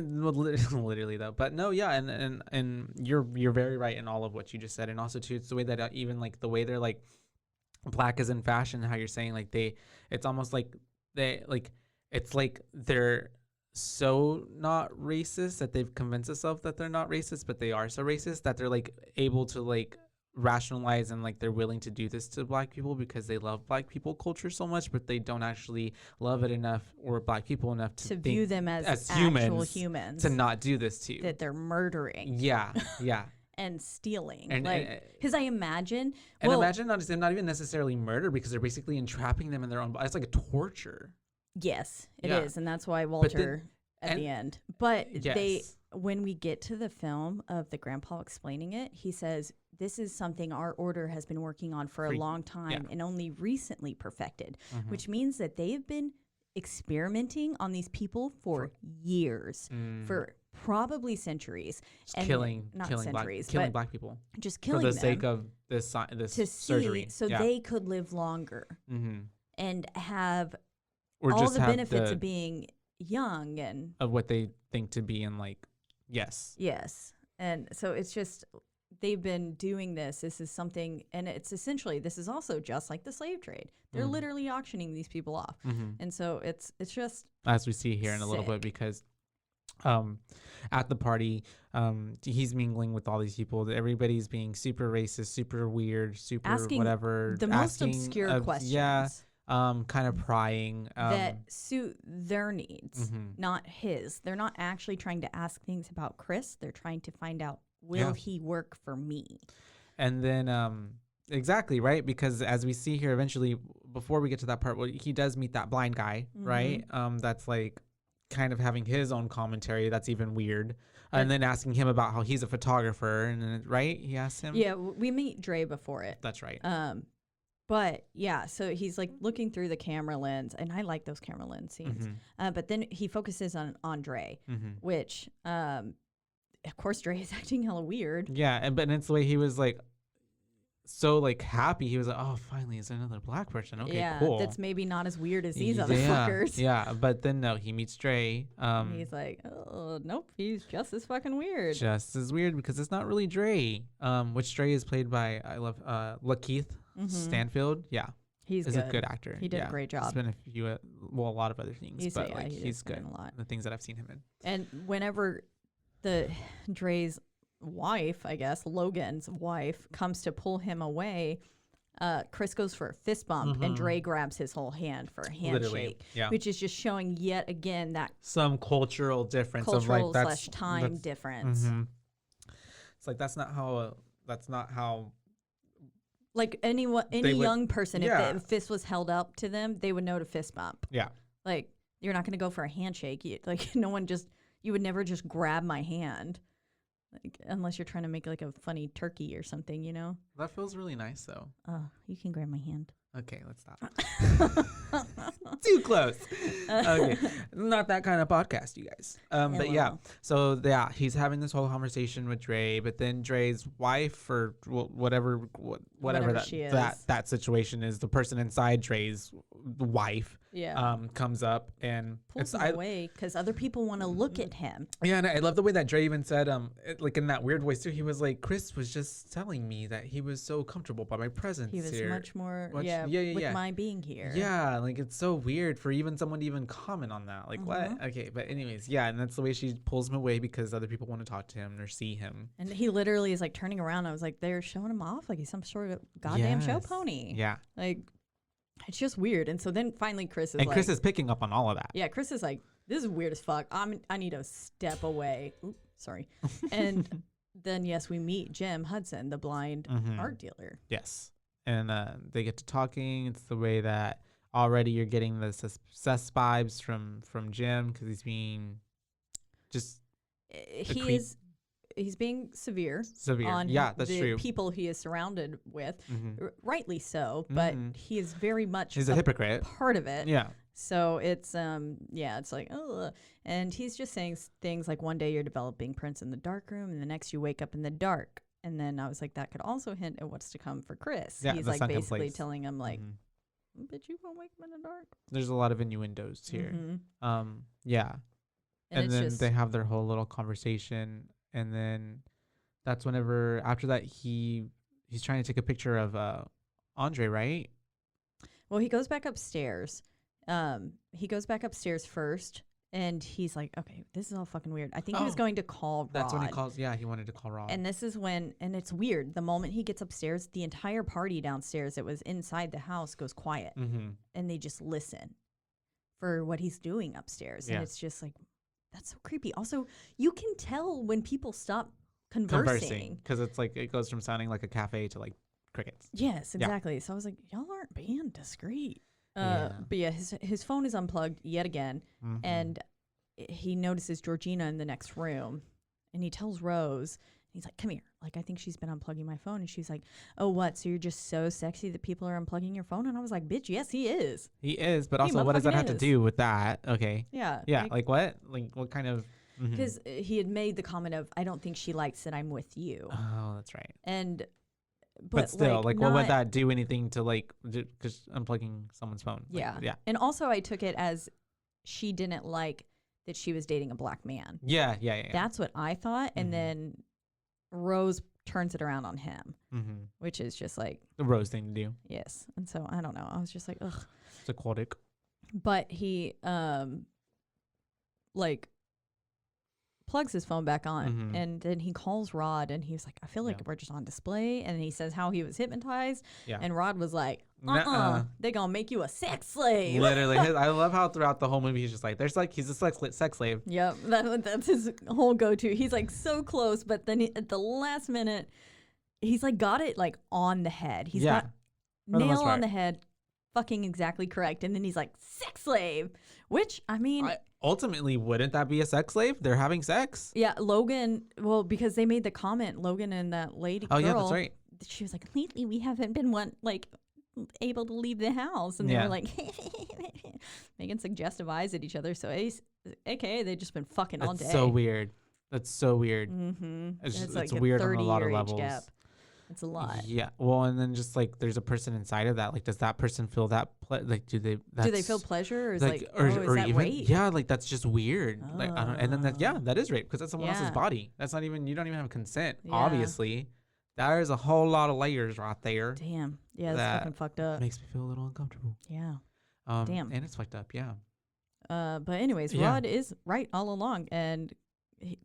literally though, but no, yeah, and you're very right in all of what you just said, and also too, it's the way that even like the way they're like black is in fashion, how you're saying like it's almost like it's like they're so not racist that they've convinced themselves that they're not racist, but they are so racist that they're like able to like rationalize and like they're willing to do this to black people because they love black people culture so much, but they don't actually love it enough or black people enough to view them as actual humans to not do this to you, that they're murdering. Yeah. And stealing. And, like, because I imagine. And imagine not even necessarily murder, because they're basically entrapping them in their own body. It's like a torture. Yes, it is. And that's why Walter at the end. But yes. when we get to the film of the grandpa explaining it, he says, this is something our order has been working on for a long time and only recently perfected, which means that they have been experimenting on these people for years, for probably centuries, and killing black people, just killing for the them sake of this surgery, so they could live longer and have or all just the have benefits of being young and of what they think to be in like yes. And so it's just they've been doing this. This is something, and it's essentially this is also just like the slave trade. They're literally auctioning these people off, and so it's just as we see here in a little bit, because at the party he's mingling with all these people. Everybody's being super racist, super weird, super asking whatever, the most obscure questions. Kind of prying that suit their needs, not his. They're not actually trying to ask things about Chris. They're trying to find out, will he work for me? And then exactly, right? Because as we see here eventually, before we get to that part, he does meet that blind guy, right? That's like kind of having his own commentary. That's even weird. And then asking him about how he's a photographer, and then, right? He asks him. Yeah, we meet Dre before it. That's right. But yeah, so he's like looking through the camera lens, and I like those camera lens scenes. But then he focuses on Dre, which, of course, Dre is acting hella weird. Yeah, but it's the way he was like so like happy. He was like, "Oh, finally, is another black person? Okay, cool." That's maybe not as weird as these other fuckers. Yeah, but then no, he meets Dre. He's like, "Oh, nope, he's just as fucking weird." Just as weird, because it's not really Dre. Which Dre is played by Lakeith Stanfield. Yeah, he's a good actor. He did a great job. He's been a lot of other things, but like he's good. A lot. The things that I've seen him in. And whenever Dre's wife, I guess Logan's wife, comes to pull him away, Chris goes for a fist bump, and Dre grabs his whole hand for a handshake, which is just showing yet again that some cultural difference of like that's time difference. It's like that's not how Like any young person, yeah. if the fist was held up to them, they would know to fist bump. Yeah. Like, you're not going to go for a handshake. You would never just grab my hand. Like, unless you're trying to make like a funny turkey or something, you know? That feels really nice, though. Oh, you can grab my hand. Okay, let's stop. Too close. Okay, not that kind of podcast, you guys. But yeah, so yeah, he's having this whole conversation with Dre, but then Dre's wife or whatever that situation is, the person inside Dre's wife, comes up and pulls him away because other people want to look at him. Yeah, and I love the way that Dre even said, like in that weird voice too. He was like, Chris was just telling me that he was so comfortable by my presence. He was here. much more, with my being here. Yeah, like it's so weird for even someone to even comment on that. Like what? Okay, but anyways, yeah, and that's the way she pulls him away because other people want to talk to him or see him. And he literally is like turning around. I was like, they're showing him off like he's some sort of goddamn show pony. Yeah, like it's just weird. And so then finally Chris is Chris is picking up on all of that. Yeah, Chris is like, this is weird as fuck. I need to step away. Oops, sorry. And then yes, we meet Jim Hudson, the blind art dealer. Yes. And they get to talking. It's the way that already you're getting the sus vibes from Jim because he's being just he's being severe on that's the true. people he is surrounded with, rightly so. But he is very much he's a hypocrite part of it. Yeah. So it's it's like, oh, and he's just saying things like, one day you're developing prints in the dark room, and the next you wake up in the dark. And then I was like, that could also hint at what's to come for Chris. Yeah, he's like basically telling him like, but you won't wake up in the dark. There's a lot of innuendos here. Yeah. And then they have their whole little conversation, and then that's whenever after that he's trying to take a picture of Andre, right? Well, he goes back upstairs. He goes back upstairs first. And he's like, okay, this is all fucking weird. I think he was going to call Rod. That's when he calls. Yeah, he wanted to call Rod. And this is when, and it's weird. The moment he gets upstairs, the entire party downstairs that was inside the house goes quiet. And they just listen for what he's doing upstairs. And it's just like, that's so creepy. Also, you can tell when people stop conversing. Because it's like, it goes from sounding like a cafe to like crickets. Yes, exactly. So I was like, y'all aren't being discreet. But yeah, his phone is unplugged yet again, and he notices Georgina in the next room, and he tells Rose, he's like, come here, like, I think she's been unplugging my phone. And she's like, oh, what, so you're just so sexy that people are unplugging your phone? And I was like, bitch, yes, he is, but also what does that have to do with that? Okay, like what, like what kind of, because he had made the comment of, I don't think she likes that I'm with you. Oh, that's right. And but still, like what would that do anything to like just unplugging someone's phone? Yeah. Like, yeah. And also I took it as she didn't like that she was dating a black man. Yeah. That's what I thought. And then Rose turns it around on him, which is just like the Rose thing to do. Yes. And so I don't know. I was just like, ugh. It's aquatic. But he like plugs his phone back on, and then he calls Rod, and he's like, I feel like we're just on display. And he says how he was hypnotized, and Rod was like, they gonna make you a sex slave. Literally. I love how throughout the whole movie he's just like, he's a sex slave. Yep, that's his whole go-to. He's like so close, but then at the last minute he's like got it like on the head. He's got nail on the head, fucking exactly correct. And then he's like, sex slave, which I mean, ultimately, wouldn't that be a sex slave? They're having sex. Yeah, Logan. Well, because they made the comment, Logan and that lady. Oh, yeah, that's right. She was like, lately we haven't been able to leave the house, and they were like making suggestive eyes at each other. So, AKA, they've just been fucking all day. That's so weird. That's so weird. It's weird on a lot of levels. Gap. It's a lot. Yeah. Well, and then just like there's a person inside of that. Like, does that person feel that? Do they feel pleasure? Or is is that even rape? Yeah, like that's just weird. Oh. Like, I don't, and then that is rape because that's someone else's body. That's not even, you don't even have consent. Yeah. Obviously, there's a whole lot of layers right there. Damn. Yeah, that's fucking fucked up. Makes me feel a little uncomfortable. Yeah. Damn. And it's fucked up. Yeah. But anyways, Rod is right all along, and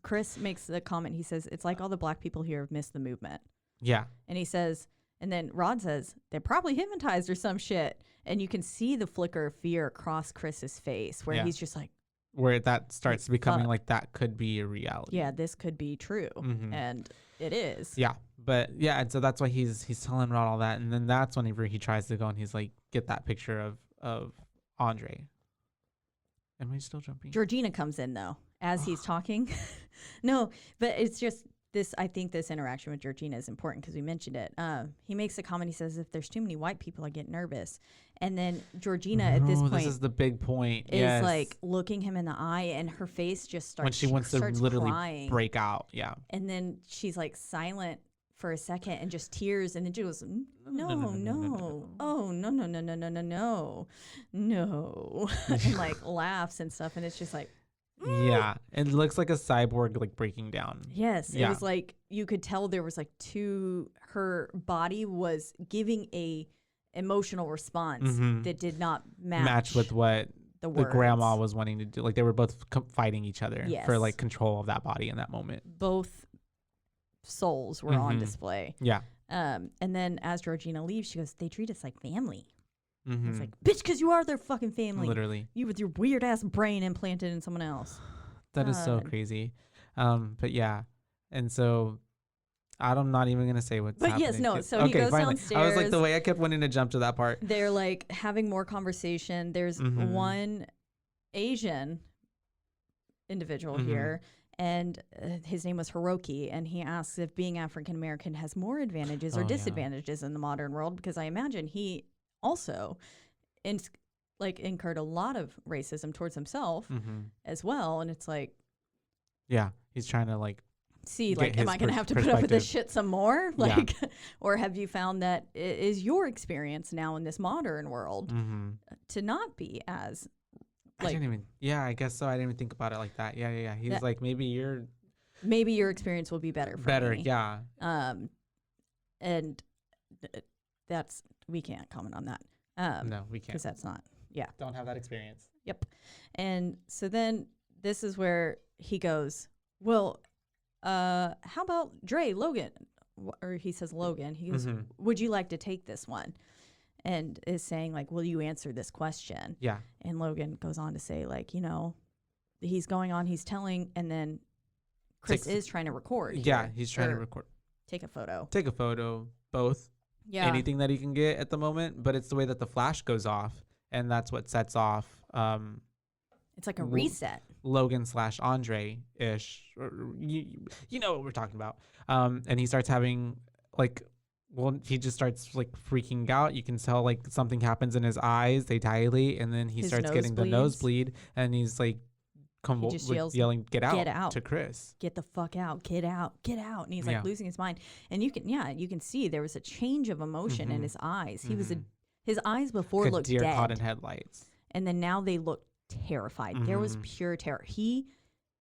Chris makes the comment. He says it's like all the black people here have missed the movement. Yeah. And he says, and then Rod says, they're probably hypnotized or some shit. And you can see the flicker of fear across Chris's face where he's just like. Where that starts becoming like that could be a reality. Yeah, this could be true. And it is. Yeah. But yeah, and so that's why he's telling about all that, and then that's whenever he tries to go and he's like, get that picture of Andre. Am I still jumping? Georgina comes in though as he's talking. No, but it's just this. I think this interaction with Georgina is important because we mentioned it. He makes a comment. He says, "If there's too many white people, I get nervous." And then Georgina at this point, this is the big point, is like looking him in the eye, and her face just starts. When she wants to literally crying. break out, yeah. And then she's like silent for a second, and just tears, and then she goes, "No, oh no, and like laughs and stuff, and it's just like. Yeah, it looks like a cyborg like breaking down. Yes, it was like you could tell there was like her body was giving a emotional response that did not match with what the grandma was wanting to do. Like they were both fighting each other for like control of that body in that moment. Both souls were on display. Yeah. And then as Georgina leaves, she goes, "They treat us like family." It's like, bitch, because you are their fucking family. Literally. You with your weird ass brain implanted in someone else. That is so crazy. But yeah. And so I'm not even going to say what's happening. Yes, no. So he goes downstairs. I was like, the way I kept wanting to jump to that part. They're like having more conversation. There's one Asian individual here. And his name was Hiroki, and he asks if being African American has more advantages or disadvantages in the modern world, because I imagine he also incurred a lot of racism towards himself as well. And it's like, yeah, he's trying to like see, like, am I going to have to put up with this shit some more? Like, or have you found that is your experience now in this modern world to not be as like, I didn't even, I guess so. I didn't even think about it like that. Yeah. He's like, maybe your experience will be better for me. Yeah. And that's, we can't comment on that. No, we can't. Because that's not, Don't have that experience. Yep. And so then this is where he goes, well, how about Logan? Or he says Logan. He goes, would you like to take this one? And is saying, like, will you answer this question? Yeah. And Logan goes on to say, like, he's going on, he's telling, and then Chris is trying to record. Yeah, he's trying to record. Take a photo. Both. Yeah. Anything that he can get at the moment, but it's the way that the flash goes off, and that's what sets off. It's like a reset. Logan / Andre ish, you know what we're talking about. And he starts having like, he just starts like freaking out. You can tell like something happens in his eyes; they dilate, and then he starts getting the nosebleed, and he's like, he just yelling, get out to Chris. Get the fuck out. Get out. And he's like losing his mind. And you can see there was a change of emotion in his eyes. He was his eyes before like looked deer dead. Caught in headlights. And then now they look terrified. There was pure terror. He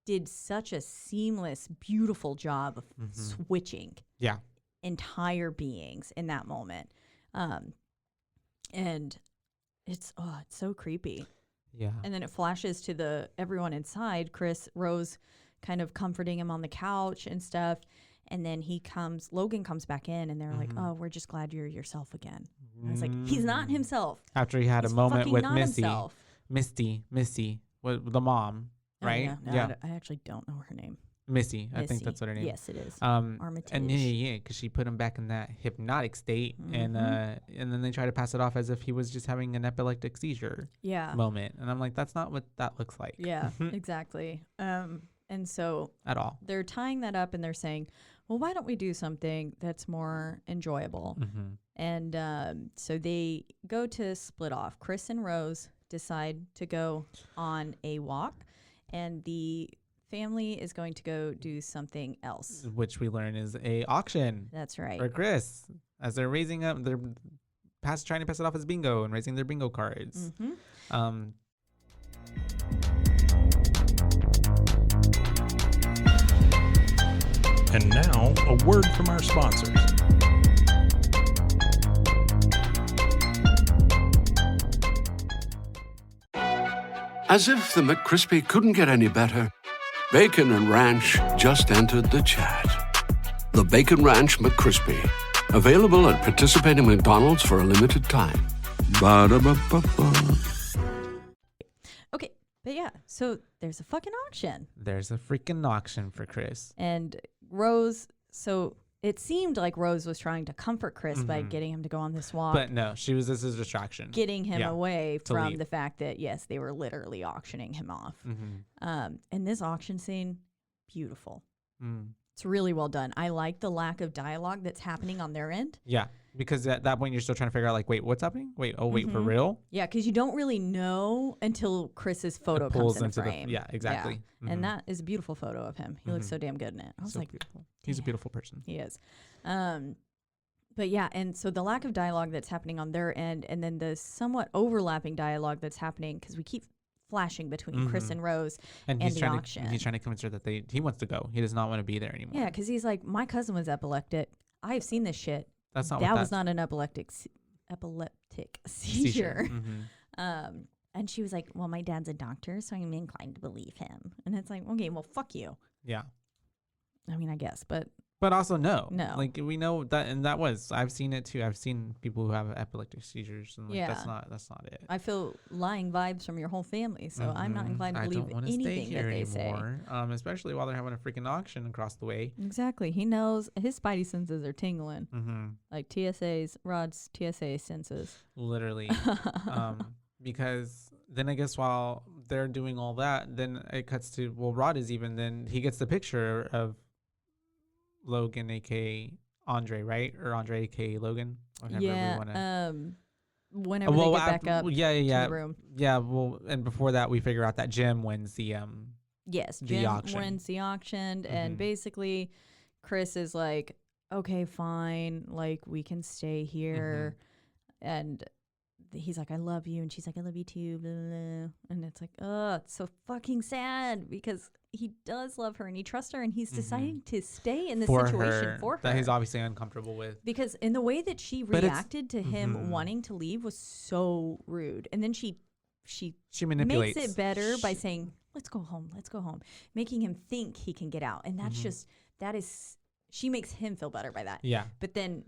did such a seamless, beautiful job of switching entire beings in that moment. And it's so creepy. Yeah. And then it flashes to everyone inside, Chris, Rose kind of comforting him on the couch and stuff. And then Logan comes back in, and they're like, "Oh, we're just glad you're yourself again." And it's like, he's not himself. After he had a moment with Misty, the mom, right? Oh, yeah. I actually don't know her name. Missy. I think that's what her name is. Yes, it is. Armitage. And because she put him back in that hypnotic state, and then they try to pass it off as if he was just having an epileptic seizure moment. And I'm like, that's not what that looks like. Yeah, exactly. And so at all, they're tying that up, and they're saying, well, why don't we do something that's more enjoyable? And so they go to split off. Chris and Rose decide to go on a walk, and the family is going to go do something else, which we learn is a auction. That's right. For Chris, as they're raising up, they're trying to pass it off as bingo and raising their bingo cards. And now, a word from our sponsors. As if the McCrispy couldn't get any better, Bacon and Ranch just entered the chat. The Bacon Ranch McCrispy, available at participating McDonald's for a limited time. Ba-da-ba-ba-ba. Okay, but yeah, so there's a fucking auction. There's a freaking auction for Chris. And Rose, so it seemed like Rose was trying to comfort Chris by getting him to go on this walk. But no, this is a distraction. Getting him away from leave. the fact that, yes, they were literally auctioning him off. And this auction scene, beautiful. It's really well done. I like the lack of dialogue that's happening on their end. Yeah, because at that point you're still trying to figure out like, wait, what's happening? Wait, for real? Yeah, because you don't really know until Chris's photo comes into frame. Yeah, exactly. Yeah. And that is a beautiful photo of him. He looks so damn good in it. I was like, beautiful. He's a beautiful person. He is. But yeah, and so the lack of dialogue that's happening on their end, and then the somewhat overlapping dialogue that's happening, because we keep flashing between Chris and Rose and the auction. He's trying to convince her that he wants to go. He does not want to be there anymore. Yeah, because he's like, my cousin was epileptic. I've seen this shit. That's not that was not an epileptic seizure. And she was like, well, my dad's a doctor, so I'm inclined to believe him. And it's like, okay, well, fuck you. Yeah. I mean, I guess, but also no. No. Like we know that, and I've seen it too. I've seen people who have epileptic seizures, and like that's not it. I feel lying vibes from your whole family, so I'm not inclined to believe anything that they anymore, say. Especially while they're having a freaking auction across the way. Exactly. He knows his spidey senses are tingling, like Rod's TSA senses. Literally. Because then I guess while they're doing all that, then it cuts to, Rod is even, then he gets the picture of Logan, aka Andre, right? Or Andre, aka Logan. Whenever they get back up to the room. Yeah, and before that, we figure out that Jim wins the Jim auction. Wins the auction, and basically Chris is like, okay, fine, like we can stay here, and he's like, I love you, and she's like, I love you too, blah, blah, blah. And it's like, oh, it's so fucking sad, because he does love her and he trusts her, and he's deciding to stay in this situation for her that he's obviously uncomfortable with, because in the way that she reacted to him wanting to leave was so rude. And then she manipulates, makes it better by saying, let's go home, making him think he can get out. And that's she makes him feel better by that. Yeah. But then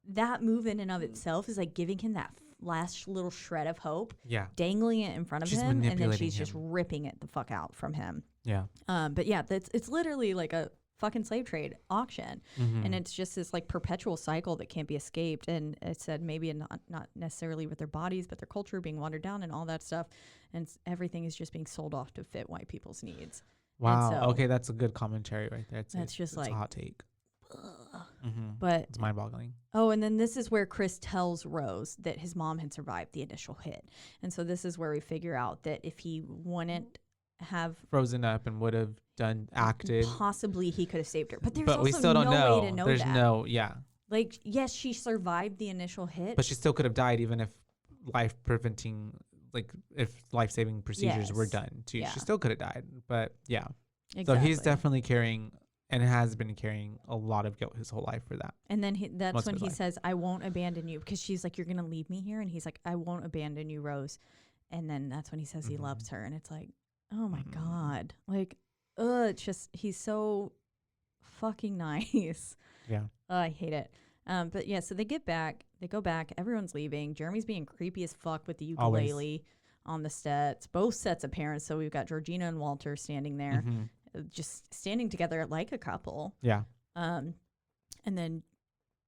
that move in and of itself is like giving him that last little shred of hope, dangling it in front of him, and then she's just ripping it the fuck out from him. Yeah. But yeah, it's literally like a fucking slave trade auction, and it's just this like perpetual cycle that can't be escaped. And it said maybe not necessarily with their bodies, but their culture being watered down and all that stuff, and everything is just being sold off to fit white people's needs. Wow. Okay, that's a good commentary right there. It's like a hot take. But it's mind-boggling. Oh, and then this is where Chris tells Rose that his mom had survived the initial hit, and so this is where we figure out that if he wouldn't have frozen up and would have acted, possibly he could have saved her. But there's we still don't know. Way to know there's that. Like, yes, she survived the initial hit, but she still could have died even if life-saving procedures were done too. She still could have died. But yeah, exactly. So he's definitely carrying, and has been carrying, a lot of guilt his whole life for that. And then that's when he says, I won't abandon you, because she's like, you're going to leave me here? And he's like, I won't abandon you, Rose. And then that's when he says he loves her. And it's like, oh my God. Like, it's just, he's so fucking nice. Yeah. I hate it. But yeah, so they go back, everyone's leaving. Jeremy's being creepy as fuck with the ukulele on the sets, both sets of parents. So we've got Georgina and Walter standing there. Just standing together like a couple. Yeah. And then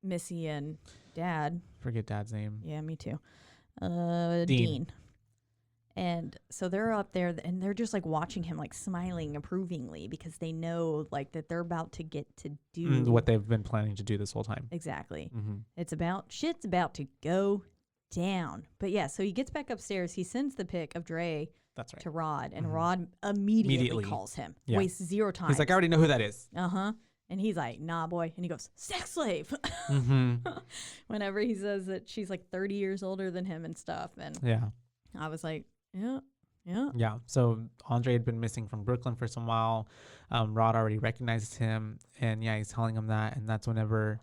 Missy and Dad. Forget Dad's name. Yeah, me too. Dean. And so they're up there, and they're just like watching him, like smiling approvingly, because they know like that they're about to get to do what they've been planning to do this whole time. Exactly. Shit's about to go down. But yeah, so he gets back upstairs. He sends the pic of Dre. That's right. To Rod, and Rod immediately calls him. Yeah. Wastes zero time. He's like, I already know who that is. And he's like, nah, boy. And he goes, sex slave. Whenever he says that she's like 30 years older than him and stuff. And I was like, yeah. So Andre had been missing from Brooklyn for some while. Rod already recognizes him, and he's telling him that. And that's whenever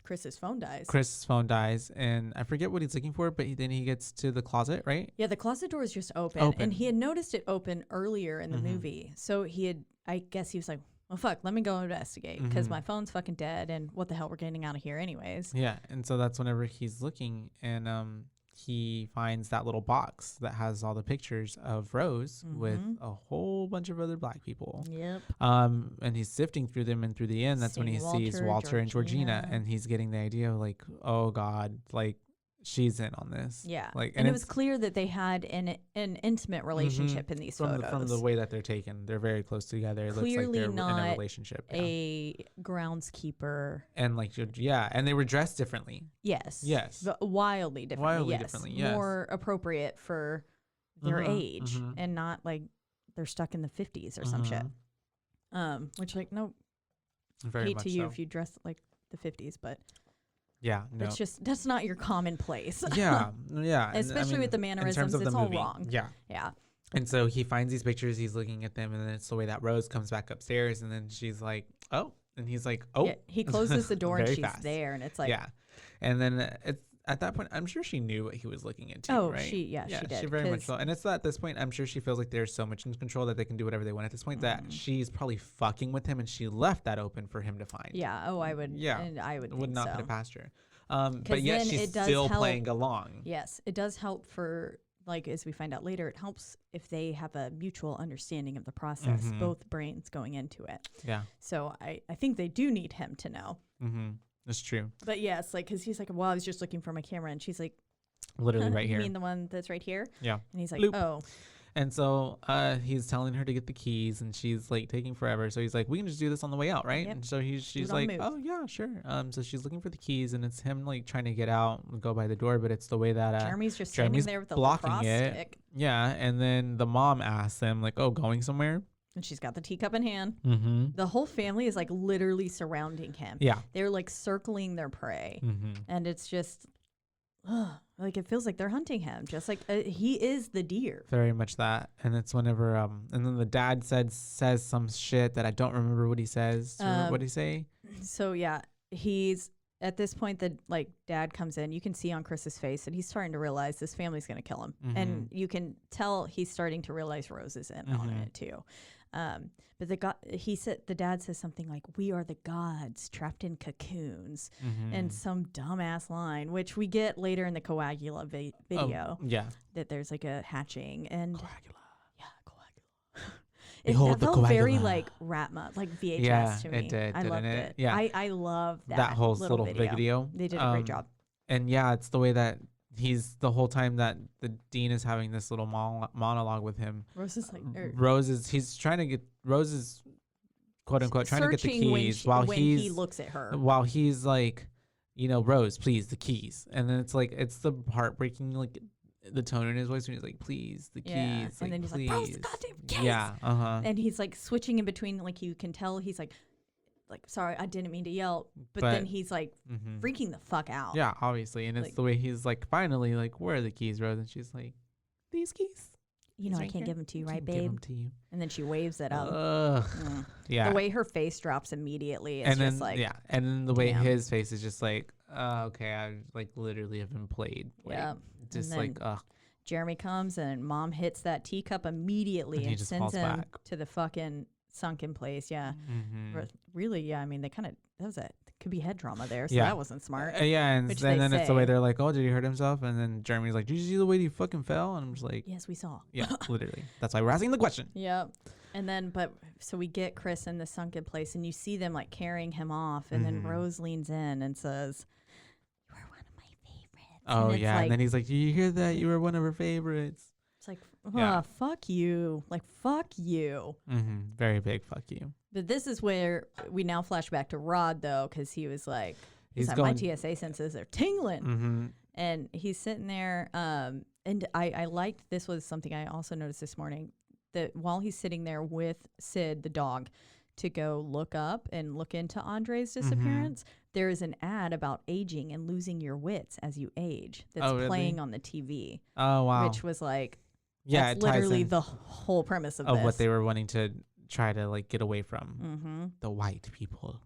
Chris's phone dies. And I forget what he's looking for, but then he gets to the closet, right? Yeah, the closet door is just open. And he had noticed it open earlier in the movie. So I guess he was like, well, fuck, let me go investigate, because my phone's fucking dead, and what the hell, we're getting out of here anyways. Yeah, and so that's whenever he's looking, and he finds that little box that has all the pictures of Rose with a whole bunch of other black people. Yep. And he's sifting through them, and through the end, that's when he sees Walter and Georgina, and he's getting the idea of like, oh God, like she's in on this. Yeah. Like, and it was clear that they had an intimate relationship in these photos. From the way that they're taken, they're very close together. It Clearly looks like they're not in a relationship. a groundskeeper. And like, yeah, and they were dressed differently. Yes. Yes. Wildly differently. Wildly yes. differently, yes. More appropriate for their age and not like they're stuck in the 50s or some shit. Which like, no, Very hate much to you so. if you dress like the 50s, but yeah, no. that's not your commonplace. Yeah. Especially with the mannerisms, it's all wrong. Yeah. Yeah. And so he finds these pictures, he's looking at them, and then it's the way that Rose comes back upstairs, and then she's like, oh, and he's like, oh. Yeah, he closes the door and Very she's fast. there, and it's like, yeah. And then it's at that point, I'm sure she knew what he was looking into, oh, right? she did. She very much so. And it's at this point, I'm sure she feels like there's so much in control that they can do whatever they want at this point that she's probably fucking with him, and she left that open for him to find. Yeah. Oh, I would. Yeah. And I would not so. put it past her. But yet then she's it does still help. playing along. Yes, it does help for, like, as we find out later, it helps if they have a mutual understanding of the process, both brains going into it. Yeah. So I think they do need him to know. That's true. But yes, like, because he's like, well, I was just looking for my camera. And she's like, Literally right you here. mean the one that's right here? Yeah. And he's like, Bloop. oh. And so he's telling her to get the keys, and she's like taking forever. So he's like, we can just do this on the way out, right? Yep. And so she's on the like, move. oh yeah, sure. So she's looking for the keys, and it's him like trying to get out and go by the door, but it's the way that Jeremy's just standing there with the lacrosse stick. Yeah. And then the mom asks them like, oh, going somewhere? And she's got the teacup in hand. Mm-hmm. The whole family is like literally surrounding him. Yeah. They're like circling their prey. Mm-hmm. And it's just, like, it feels like they're hunting him. Just like he is the deer. Very much that. And it's whenever, and then the dad says some shit that I don't remember what he says. What did he say? So yeah, he's at this point that like dad comes in. You can see on Chris's face that he's starting to realize this family's going to kill him. And you can tell he's starting to realize Rose is in on it too. But the dad says something like, we are the gods trapped in cocoons, and some dumbass line, which we get later in the Coagula video. Oh, yeah. That there's like a hatching and Coagula. Yeah, Coagula. Behold That the felt very Coagula. like Ratma, like VHS Yeah, to me. it did, I loved didn't it. it? Yeah. I love That whole little video. video. They did a great job. And yeah, it's the way that he's the whole time that the dean is having this little monologue with him. Rose is like, he's trying to get Rose is quote unquote trying to get the searching keys when he looks at her. while he's like, Rose, please, the keys. And then it's like, it's the heartbreaking, like the tone in his voice when he's like, please, the keys. Yeah. Like, And then he's please. like, Rose, the goddamn keys. Yeah. And he's like switching in between, like you can tell he's like, sorry, I didn't mean to yell. But then he's like freaking the fuck out. Yeah, obviously. And it's Like- the way he's like, finally, like, where are the keys, Rose? And she's like, these keys. You know, He's I right can't here. give them to you, right, Can't give babe? 'em to you. And then she waves it up. Ugh. Yeah. The way her face drops immediately, it's and then just like, and then the way damn. his face is just like, okay, I like literally have been played. Like, Yeah. just And like, then Jeremy comes and mom hits that teacup immediately And he and just sends falls him back. to the fucking sunken place. Yeah. Really, yeah. I mean, they kind of, could be head trauma there. So Yeah. that wasn't smart. yeah, and which then, they it's the way say. they're like, oh, did he hurt himself? And then Jeremy's like, did you see the way he fucking fell? And I'm just like, Yes, we saw. yeah, literally. That's why we're asking the question. Yep. And then, so we get Chris in the sunken place and you see them like carrying him off. And then Rose leans in and says, "You are one of my favorites." Oh, and it's yeah. like, And then he's like, do you hear that? You were one of her favorites. it's like, Yeah. fuck you. Like, fuck you. Very big fuck you. But this is where we now flash back to Rod, though, because he was like, He's my going- TSA senses are tingling. And he's sitting there. And I liked, this was something I also noticed this morning, that while he's sitting there with Sid, the dog, to go look up and look into Andre's disappearance, there is an ad about aging and losing your wits as you age that's Oh, really? playing on the TV. Oh, wow. Which was like, Yeah, that's it ties literally in the whole premise of of this. what they were wanting to try to like get away from. The white people.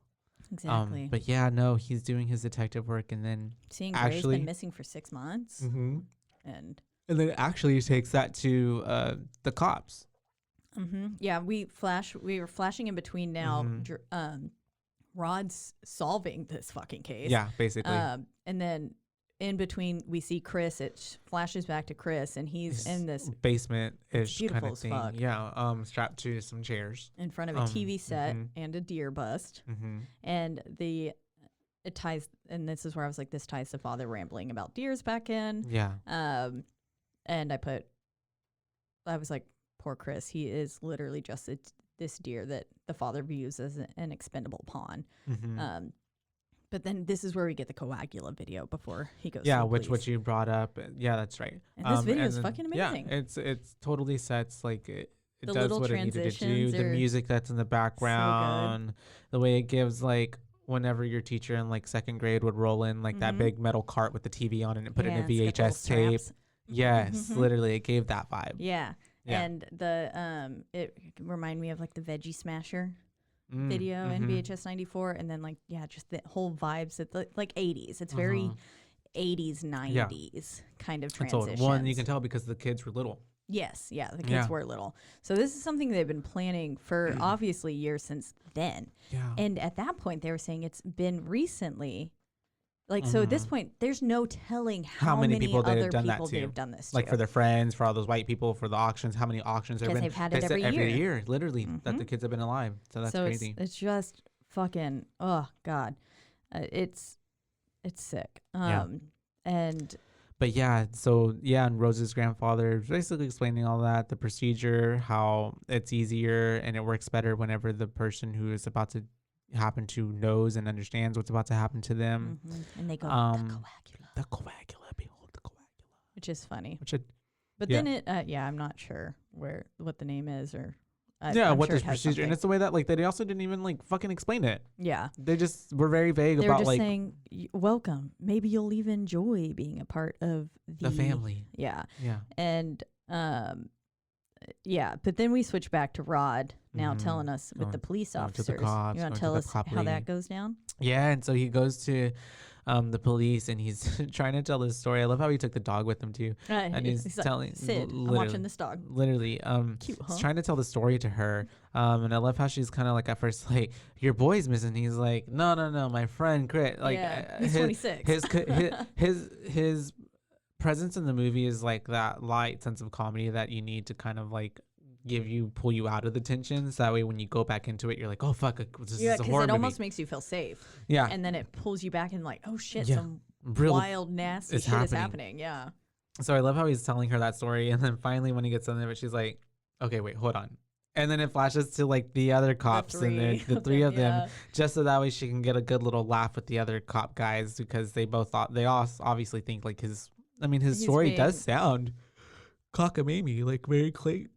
Exactly. But yeah, no, he's doing his detective work, and then Seeing Gray's actually been missing for 6 months. And then actually takes that to the cops. yeah, we were flashing in between now. Rod's solving this fucking case. Yeah, basically. And then in between, we see Chris. It flashes back to Chris, and he's in this basement-ish kind beautiful of as thing. fuck. Yeah, strapped to some chairs in front of a TV set and a deer bust. And it ties, and this is where I was like, this ties to father rambling about deers back in. Yeah. And I was like, poor Chris. He is literally just this deer that the father views as an expendable pawn. But then this is where we get the Coagula video before he goes. Yeah, to the which police. you brought up. Yeah, that's right. And this video is fucking amazing. Yeah, it's totally sets like it The does little what it needed to do. transitions The are music that's in the background, the way it gives like whenever your teacher in like second grade would roll in like that big metal cart with the TV on it and put in a it's got the little VHS tape. straps. Yes, literally, it gave that vibe. Yeah. Yeah. And the it reminded me of like the Veggie Smasher video in VHS 94, and then like just the whole vibes at the like 80s. It's very 80s 90s kind of transition. Well, and you can tell because the kids were little. Yes, the kids were little. So this is something they've been planning for obviously years since then. Yeah. And at that point they were saying it's been recently. Like, so at this point, there's no telling how many people they've other done that people to. they've done this Like to. for their friends, for all those white people, for the auctions, how many auctions there have been. They've had it They said every year. year, literally, that the kids have been alive. So that's crazy. It's just fucking, oh, God. It's sick. And But yeah, and Rose's grandfather is basically explaining all that, the procedure, how it's easier and it works better whenever the person who is about to happen to knows and understands what's about to happen to them. and they go, the coagula. The coagula, behold the coagula. Which is funny. But then it, I'm not sure what the name is or. What sure this procedure, and it's the way that like they also didn't even like fucking explain it. Yeah, they just were very vague they were about just like saying, welcome. Maybe you'll even enjoy being a part of the family. Yeah, yeah, and but then we switch back to Rod now telling us with the police officers. You want to tell us how that goes down? Yeah, and so he goes to the police and he's trying to tell this story. I love how he took the dog with him too. And he's telling like, Sid, I'm watching this dog. Literally, cute, huh? He's trying to tell the story to her. And I love how she's kind of like at first like, your boy's missing. He's like, no, my friend Crit. Like, he's 26. His presence in the movie is like that light sense of comedy that you need to kind of like pull you out of the tensions. That way when you go back into it, you're like, oh fuck, this is a horror because it movie. almost makes you feel safe. Yeah. And then it pulls you back and like, oh shit, Yeah. some Real wild nasty shit is happening. Yeah. So I love how he's telling her that story, and then finally when he gets done there, she's like, okay, wait, hold on. And then it flashes to like the other cops and the three of them, just so that way she can get a good little laugh with the other cop guys, because they all obviously think like his story does sound cockamamie, like very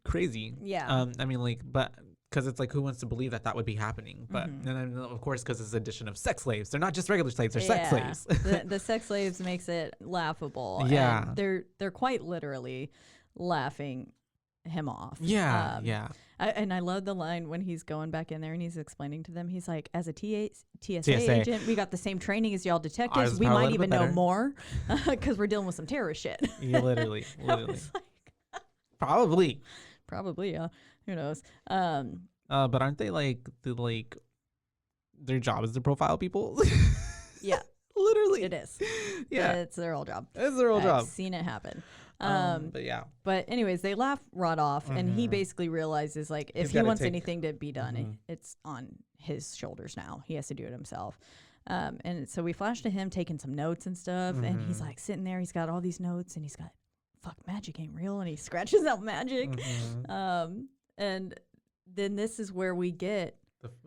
crazy. Yeah. I mean, like, but because it's like, who wants to believe that would be happening? But and then of course, because it's an addition of sex slaves, they're not just regular slaves; they're sex slaves. the sex slaves makes it laughable. Yeah. And they're quite literally laughing him off. Yeah. Yeah. And I love the line when he's going back in there and he's explaining to them. He's like, as a TSA agent, we got the same training as y'all detectives. We might even know more because we're dealing with some terrorist shit. Yeah, literally. Probably, yeah. Who knows? But aren't they like their job is to profile people? Yeah, literally, it is. Yeah, it's their whole job. It's their whole job. I've seen it happen. But yeah. But anyways, they laugh Rod off, and he basically realizes like if he wants anything to be done, it's on his shoulders now. He has to do it himself. And so we flash to him taking some notes and stuff, and he's like sitting there. He's got all these notes, and he's got, fuck, magic ain't real, and he scratches out magic. And then this is where we get.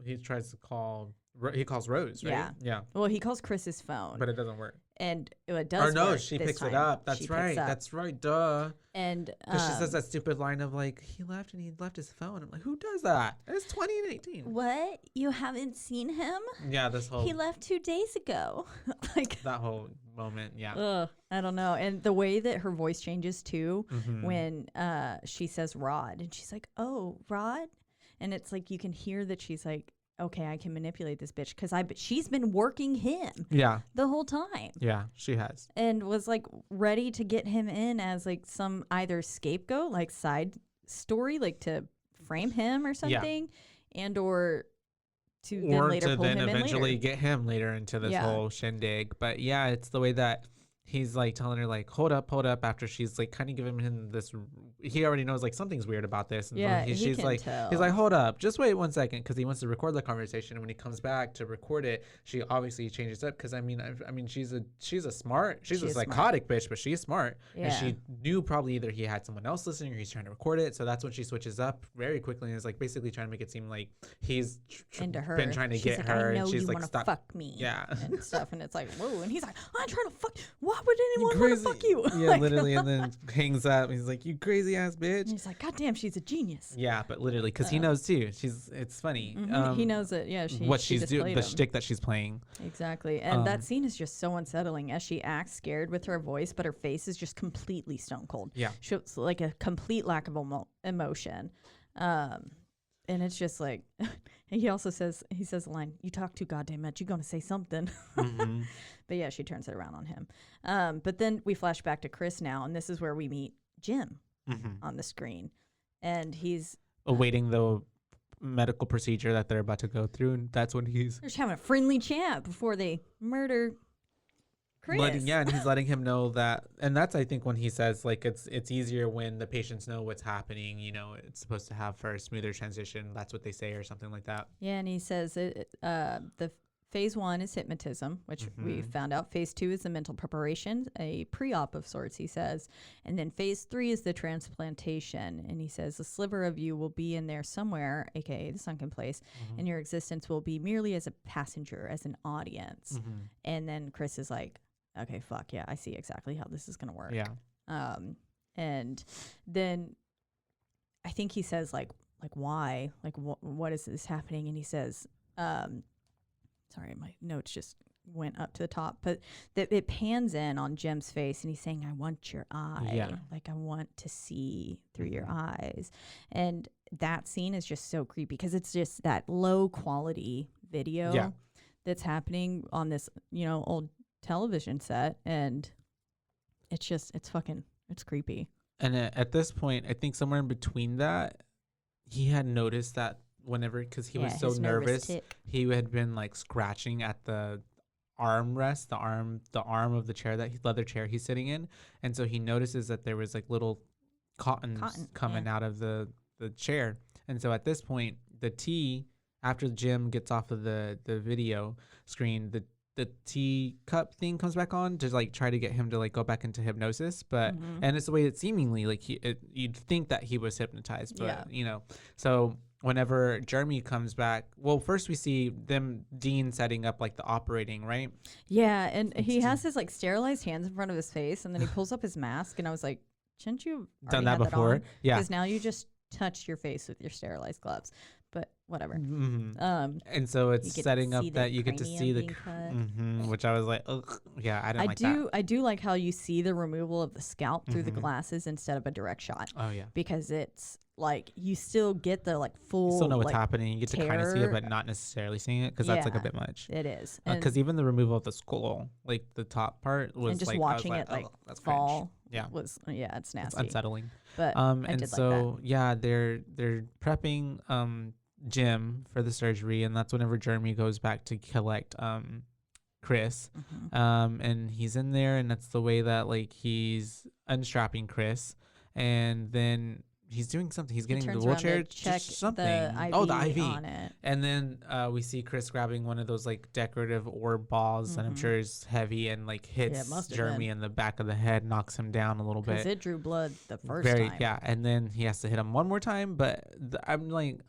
He tries to call. He calls Rose, right? Yeah. Well, he calls Chris's phone, but it doesn't work. And it does. Or no, work she picks it up. That's right. That's right. Duh. And she says that stupid line of like, he left and he left his phone. I'm like, who does that? It's 2018. What? You haven't seen him? Yeah, this whole. He left 2 days ago. Like that whole moment. Yeah. I don't know. And the way that her voice changes too, when she says Rod, and she's like, "Oh, Rod," and it's like you can hear that she's like, okay, I can manipulate this bitch because she's been working him the whole time. Yeah, she has. And was like ready to get him in as like some either scapegoat, like side story, like to frame him or something, and or to then later pull him in eventually later. get him later into this whole shindig. But yeah, it's the way that he's like telling her like, hold up, after she's like kind of giving him this, he already knows like something's weird about this. And Yeah, she's can like, tell. he's like, hold up, just wait 1 second, because he wants to record the conversation. And when he comes back to record it, she obviously changes up, because I mean she's a psychotic bitch, but she's smart. Yeah. And she knew probably either he had someone else listening or he's trying to record it. So that's when she switches up very quickly and is like basically trying to make it seem like he's into her. been trying to She's get like, her, I know and she's you like, wanna stop, fuck me. Yeah. And stuff, and it's like, whoa, and he's like, I'm trying to fuck. Why would anyone want to fuck you? Yeah, Like, literally, and then hangs up. He's like, you crazy ass bitch. and he's like, God damn, she's a genius. Yeah, but literally, because he knows too. It's funny. He knows it. Yeah, what she's doing, displayed the him. shtick that she's playing. Exactly. And that scene is just so unsettling as she acts scared with her voice, but her face is just completely stone cold. Yeah. Shows like a complete lack of emotion. And it's just like, and he also says the line, you talk too goddamn much, you're going to say something. Mm-hmm. But yeah, she turns it around on him. But then we flash back to Chris now, and this is where we meet Jim on the screen. And he's awaiting the medical procedure that they're about to go through, and that's when he's they're just having a friendly chat before they murder Chris. and he's letting him know that, and that's I think when he says like it's easier when the patients know what's happening. You know, it's supposed to have for a smoother transition. That's what they say, or something like that. Yeah, and he says the phase 1 is hypnotism, which we found out. Phase 2 is the mental preparation, a pre-op of sorts, he says. And then phase 3 is the transplantation. And he says the sliver of you will be in there somewhere, aka the sunken place, and your existence will be merely as a passenger, as an audience. And then Chris is like, okay, fuck yeah, I see exactly how this is gonna work. Yeah. And then I think he says like why, like what is this happening? And he says, sorry, my notes just went up to the top, but it pans in on Jim's face, and he's saying, I want your eye. Yeah. Like, I want to see through your eyes. And that scene is just so creepy because it's just that low quality video that's happening on this, old television set. And it's creepy. And at this point, I think somewhere in between that, he had noticed that whenever, because he was so nervous, he had been like scratching at the armrest, the arm of the chair, leather chair he's sitting in, and so he notices that there was like little cotton coming out of the chair. And so at this point, the tea, after Jim gets off of the video screen, the tea cup thing comes back on to like try to get him to like go back into hypnosis, but and it's the way it seemingly like you'd think that he was hypnotized, but so whenever Jeremy comes back, well, first we see Dean setting up like the operating, right? Yeah, and he has his like sterilized hands in front of his face, and then he pulls up his mask, and I was like, shouldn't you have done that before? Yeah, because now you just touched your face with your sterilized gloves. But whatever. And so it's setting up that you get to see the which I was like, ugh, yeah, I don't like that. I do like how you see the removal of the scalp through the glasses instead of a direct shot. Oh yeah, because it's like you still get the like full. You still know what's happening. You get to kind of see it, but not necessarily seeing it, because that's like a bit much. It is, because even the removal of the skull, like the top part, was and just like, watching it like that's fall. Yeah, it's nasty. It's unsettling. But and so they're prepping Jim for the surgery, and that's whenever Jeremy goes back to collect Chris, and he's in there, and that's the way that like he's unstrapping Chris, and then he's doing something. He's getting the wheelchair, check something. The IV on it. And then we see Chris grabbing one of those like decorative orb balls, and I'm sure it's heavy, and like hits Jeremy in the back of the head, knocks him down a little bit. Because it drew blood the first time. Yeah, and then he has to hit him one more time, but I'm like,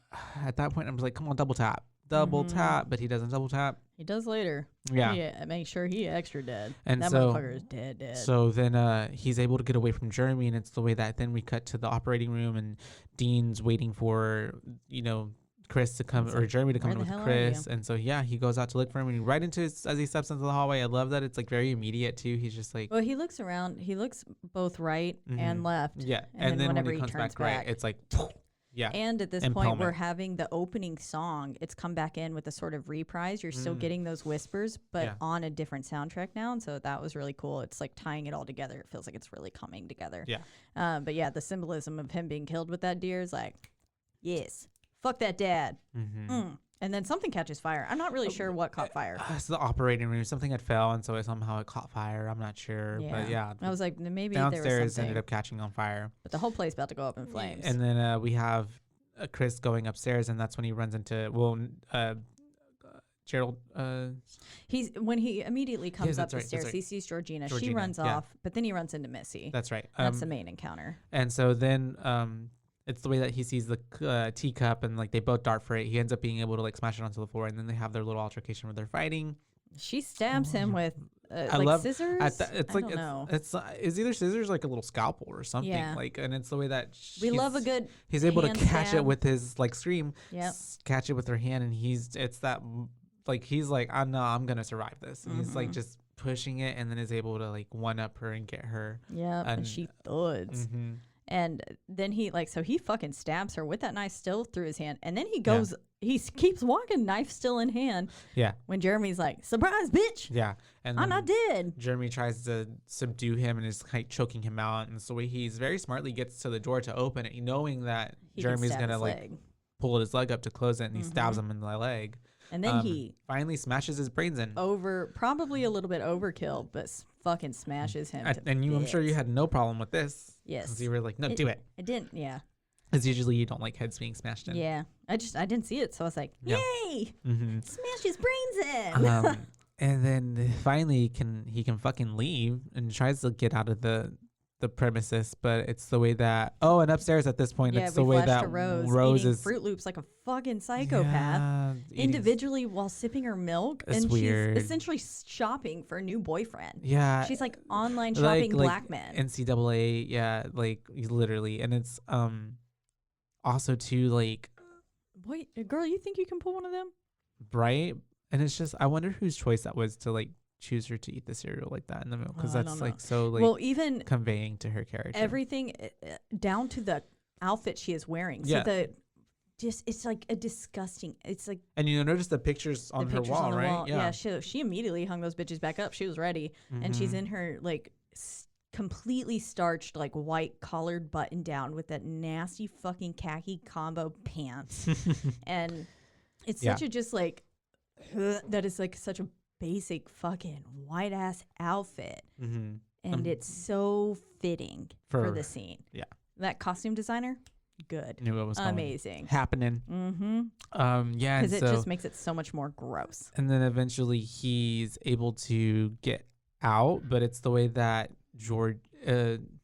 at that point, I'm like, come on, double tap, but he doesn't double tap. He does later. Yeah. Make sure he extra dead. And that motherfucker is dead. So then he's able to get away from Jeremy, and it's the way that then we cut to the operating room, and Dean's waiting for, Chris to come, or Jeremy to come in with Chris. And so, he goes out to look for him, and right as he steps into the hallway, I love that it's like very immediate too. He's just like, well, he looks around, he looks both right and left. Yeah. And then when whenever he comes back right, it's like, yeah. And at this point, we're having the opening song. It's come back in with a sort of reprise. You're still getting those whispers, but on a different soundtrack now. And so that was really cool. It's like tying it all together. It feels like it's really coming together. Yeah. But yeah, the symbolism of him being killed with that deer is like, yes, fuck that dad. And then something catches fire. I'm not really sure what caught fire. It's the operating room. Something had fell, and so somehow it caught fire. I'm not sure, but yeah. I was like, maybe there was downstairs something. ended up catching on fire. But the whole place about to go up in flames. And then we have Chris going upstairs, and that's when he runs into Gerald. When he immediately comes up the right, stairs, right. he sees Georgina. She runs off, but then he runs into Missy. That's right. That's the main encounter. And so then it's the way that he sees the teacup, and like they both dart for it. He ends up being able to like smash it onto the floor, and then they have their little altercation where they're fighting. She stabs him with I like love scissors. It's either scissors like a little scalpel or something. Yeah. Like, and it's the way that we love a good. He's able to hand catch stab. it with his like scream. Yep. Catch it with her hand, and he's like, I know I'm gonna survive this. And he's like just pushing it, and then is able to like one up her and get her. Yeah, and she thuds. Mm-hmm. And then he he fucking stabs her with that knife still through his hand. And then he goes, he keeps walking, knife still in hand. Yeah. When Jeremy's like, surprise, bitch. Yeah. And I'm not dead. Jeremy tries to subdue him and is like choking him out. And so he's very smartly gets to the door to open it, knowing that Jeremy's going to like pull his leg up to close it, and he stabs him in the leg. And then he finally smashes his brains in. Probably a little bit overkill, but fucking smashes him. I'm sure you had no problem with this. Yes. Because you were like, no, do it. I didn't, yeah. Because usually you don't like heads being smashed in. Yeah. I didn't see it, so I was like, yay! Mm-hmm. Smash his brains in! And then finally he can fucking leave and tries to get out of the premises, but it's the way that and upstairs at this point it's the way that Rose is Fruit Loops like a fucking psychopath individually while sipping her milk, and weird. She's essentially shopping for a new boyfriend. Yeah, she's like online shopping black men. NCAA, yeah, like literally, and it's also too like, boy, girl, you think you can pull one of them? Right, and it's just I wonder whose choice that was to like choose her to eat the cereal like that in the milk, because that's like so like even conveying to her character everything down to the outfit she is wearing. So it's like a disgusting. It's like, and you notice the pictures on her wall, right? Wall. Yeah, she immediately hung those bitches back up. She was ready, and she's in her like completely starched like white collared button down with that nasty fucking khaki combo pants, and it's such a just like that is like such a basic fucking white ass outfit, and it's so fitting for the scene. Yeah, that costume designer, good, knew it was amazing happening. Yeah, because it just makes it so much more gross. And then eventually he's able to get out, but it's the way that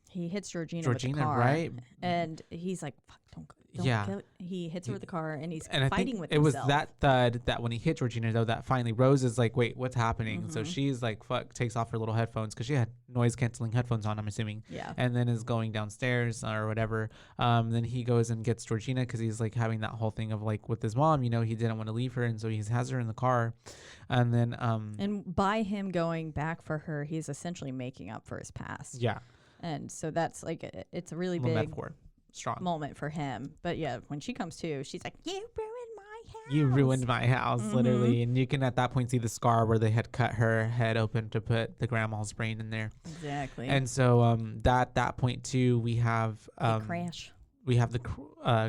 he hits Georgina with the car, right? And he's like, "Fuck, don't kill." He hits her with the car, and he's fighting with himself. It was that thud that when he hit Georgina, though, that finally Rose is like, wait, what's happening? So she's like, fuck, takes off her little headphones, because she had noise canceling headphones on, I'm assuming. Yeah. And then is going downstairs or whatever. Then he goes and gets Georgina, because he's like having that whole thing of like with his mom, he didn't want to leave her, and so he has her in the car. And then and by him going back for her, he's essentially making up for his past. Yeah. And so that's like it's a really big metaphor. Strong moment for him. But yeah, when she comes to, she's like, you ruined my house. You ruined my house, literally. And you can at that point see the scar where they had cut her head open to put the grandma's brain in there. Exactly. And so that point too, we have crash. We have the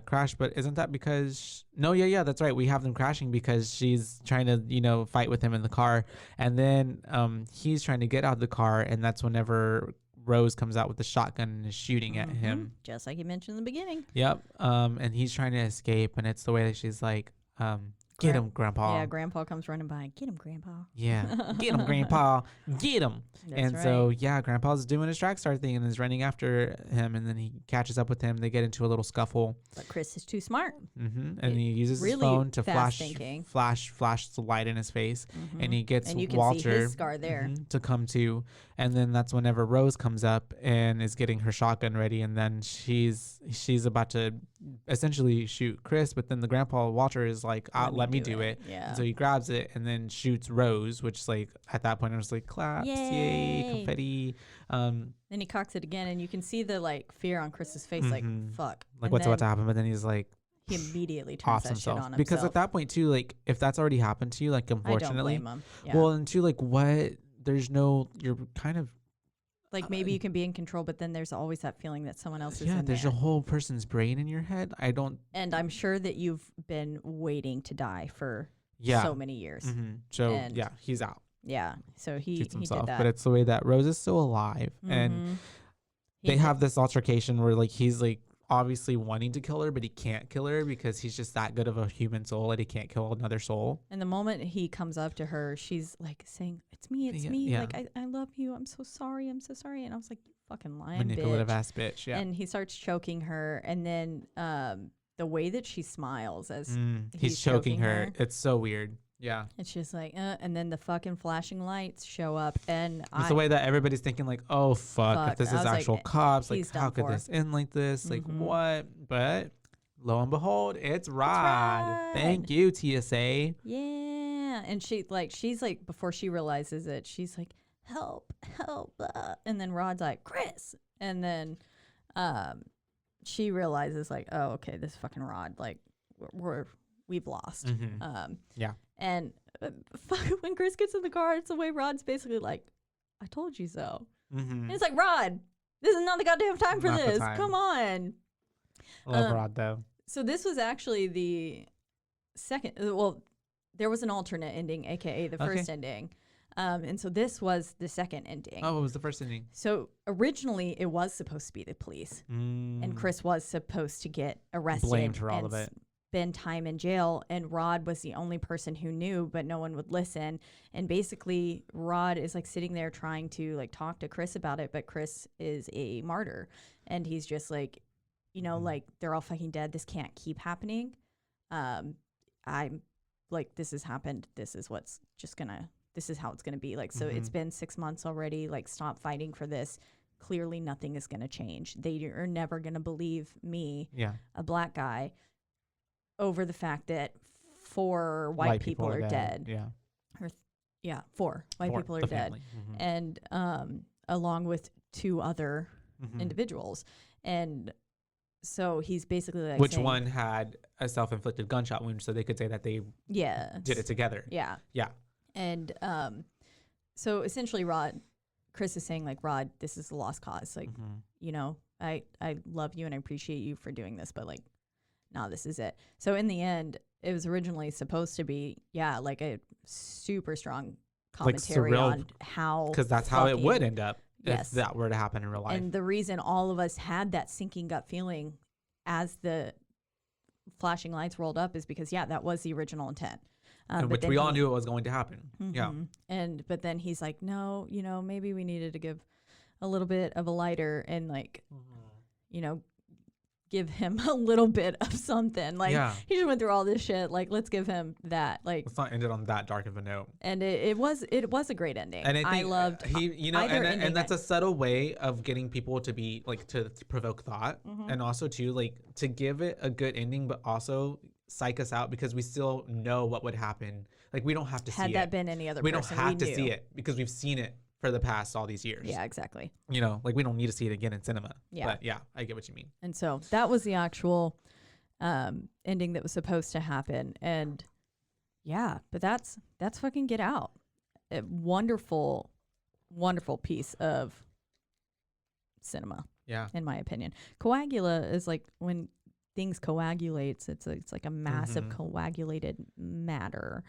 crash, but isn't that because that's right, we have them crashing because she's trying to fight with him in the car, and then he's trying to get out of the car, and that's whenever Rose comes out with the shotgun and is shooting at him. Just like you mentioned in the beginning. Yep. And he's trying to escape, and it's the way that she's like, get him, Grandpa. Yeah, Grandpa comes running by. Get him, Grandpa. Yeah. Get him, Grandpa. Get him. That's right. So, Grandpa's doing his track star thing and is running after him, and then he catches up with him. They get into a little scuffle. But Chris is too smart. And he uses his phone to flash the light in his face, and he gets and you can Walter see his scar there. To come to. And then that's whenever Rose comes up and is getting her shotgun ready, and then she's about to essentially shoot Chris, but then the Grandpa Walter is like, let me do it. Yeah. And so he grabs it and then shoots Rose, which like at that point I was like, claps, yay, confetti. Then he cocks it again, and you can see the like fear on Chris's face, like fuck, like what's about to happen. But then he's like, he immediately turns that shit on himself. Because at that point too, like if that's already happened to you, like unfortunately, I don't blame him. Yeah. Well, and two, like what? There's no, you're kind of Like maybe you can be in control, but then there's always that feeling that someone else is in there's there. a whole person's brain in your head. And I'm sure that you've been waiting to die for so many years. So And he's out. Yeah, so he Shoots did himself, that. but it's the way that Rose is still alive, and they have this altercation where like he's like obviously wanting to kill her, but he can't kill her because he's just that good of a human soul that he can't kill another soul. And the moment he comes up to her, she's like saying, it's me. Yeah. Like, I love you. I'm so sorry. And I was like, you fucking lying Manipulative bitch. ass bitch. Yeah. And he starts choking her. And then the way that she smiles as he's choking her. It's so weird. Yeah. It's just like, and then the fucking flashing lights show up. And it's the way that everybody's thinking like, oh, fuck. If this is actual cops, like, how could this end like this? Like, what? But lo and behold, it's Rod. Thank you, TSA. Yeah. And she's like, before she realizes it, she's like, help. And then Rod's like, Chris. And then she realizes like, oh, okay, this fucking Rod, like, we've lost. Yeah. And when Chris gets in the car, it's the way Rod's basically like, I told you so. And it's like, Rod, this is not the goddamn time for this. Come on. I love Rod, though. So this was actually the second. Well, there was an alternate ending, a.k.a. the first ending. And so this was the second ending. Oh, what was the first ending? So originally, it was supposed to be the police. And Chris was supposed to get arrested. Blamed for all of it. Spend time in jail, and Rod was the only person who knew, but no one would listen. And basically Rod is like sitting there trying to like talk to Chris about it, but Chris is a martyr, and he's just like, you know, like, they're all fucking dead, this can't keep happening. I'm like, this has happened, this is how it's gonna be. Like, so it's been 6 months already, like, stop fighting for this. Clearly nothing is gonna change. They are never gonna believe me, a black guy, over the fact that 4 white people are dead. Yeah. 4 white people are dead. And along with 2 other individuals. And so he's basically like, which one had a self-inflicted gunshot wound, so they could say that they did it together. Yeah. And so essentially Chris is saying like, Rod, this is a lost cause. Like, you know, I love you and I appreciate you for doing this, but like, no, this is it. So in the end, it was originally supposed to be, like a super strong commentary on how, because that's how it would end up if that were to happen in real life. And the reason all of us had that sinking gut feeling as the flashing lights rolled up is because, that was the original intent. And which we all knew it was going to happen. Yeah. But then he's like, no, you know, maybe we needed to give a little bit of a lighter and like, you know, give him a little bit of something. Like, he just went through all this shit. Like, let's give him that. Like, let's not end it on that dark of a note. And it was a great ending. And I loved and that's a subtle way of getting people to be like to provoke thought, and also to like to give it a good ending, but also psych us out because we still know what would happen. Like, we don't have to see it. Had that been any other we person, don't have to see it because we've seen it for the past all these years. Yeah, exactly. You know, like, we don't need to see it again in cinema. Yeah. But yeah, I get what you mean. And so that was the actual ending that was supposed to happen. And but that's fucking Get Out. A wonderful, wonderful piece of cinema. Yeah. In my opinion. Coagula is like when things coagulates, it's like a massive coagulated matter.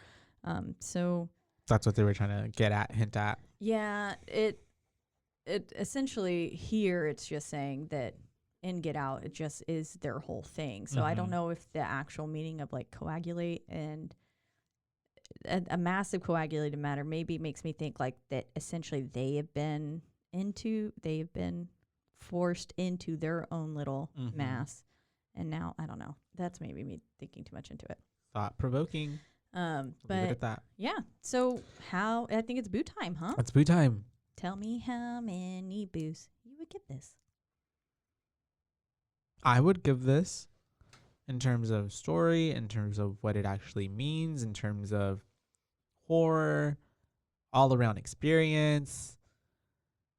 So that's what they were trying to hint at. Yeah, it essentially here it's just saying that in Get Out it just is their whole thing. So I don't know if the actual meaning of like coagulate and a massive coagulated matter maybe makes me think like that essentially they have been forced into their own little mass, and now I don't know. That's maybe me thinking too much into it. Thought provoking. But leave it at that. Yeah. So I think it's boo time, huh? It's boo time. Tell me how many boos you would give this. I would give this, in terms of story, in terms of what it actually means, in terms of horror, all around experience,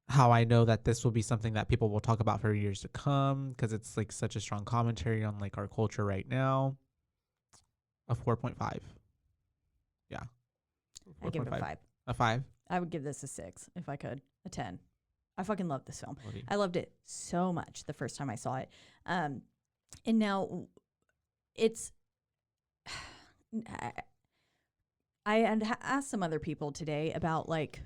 how I know that this will be something that people will talk about for years to come because it's like such a strong commentary on like our culture right now. A 4.5. Yeah. I give it a 5. A 5? I would give this a 6 if I could. A 10. I fucking love this film. Woody. I loved it so much the first time I saw it. And now it's, I had asked some other people today about like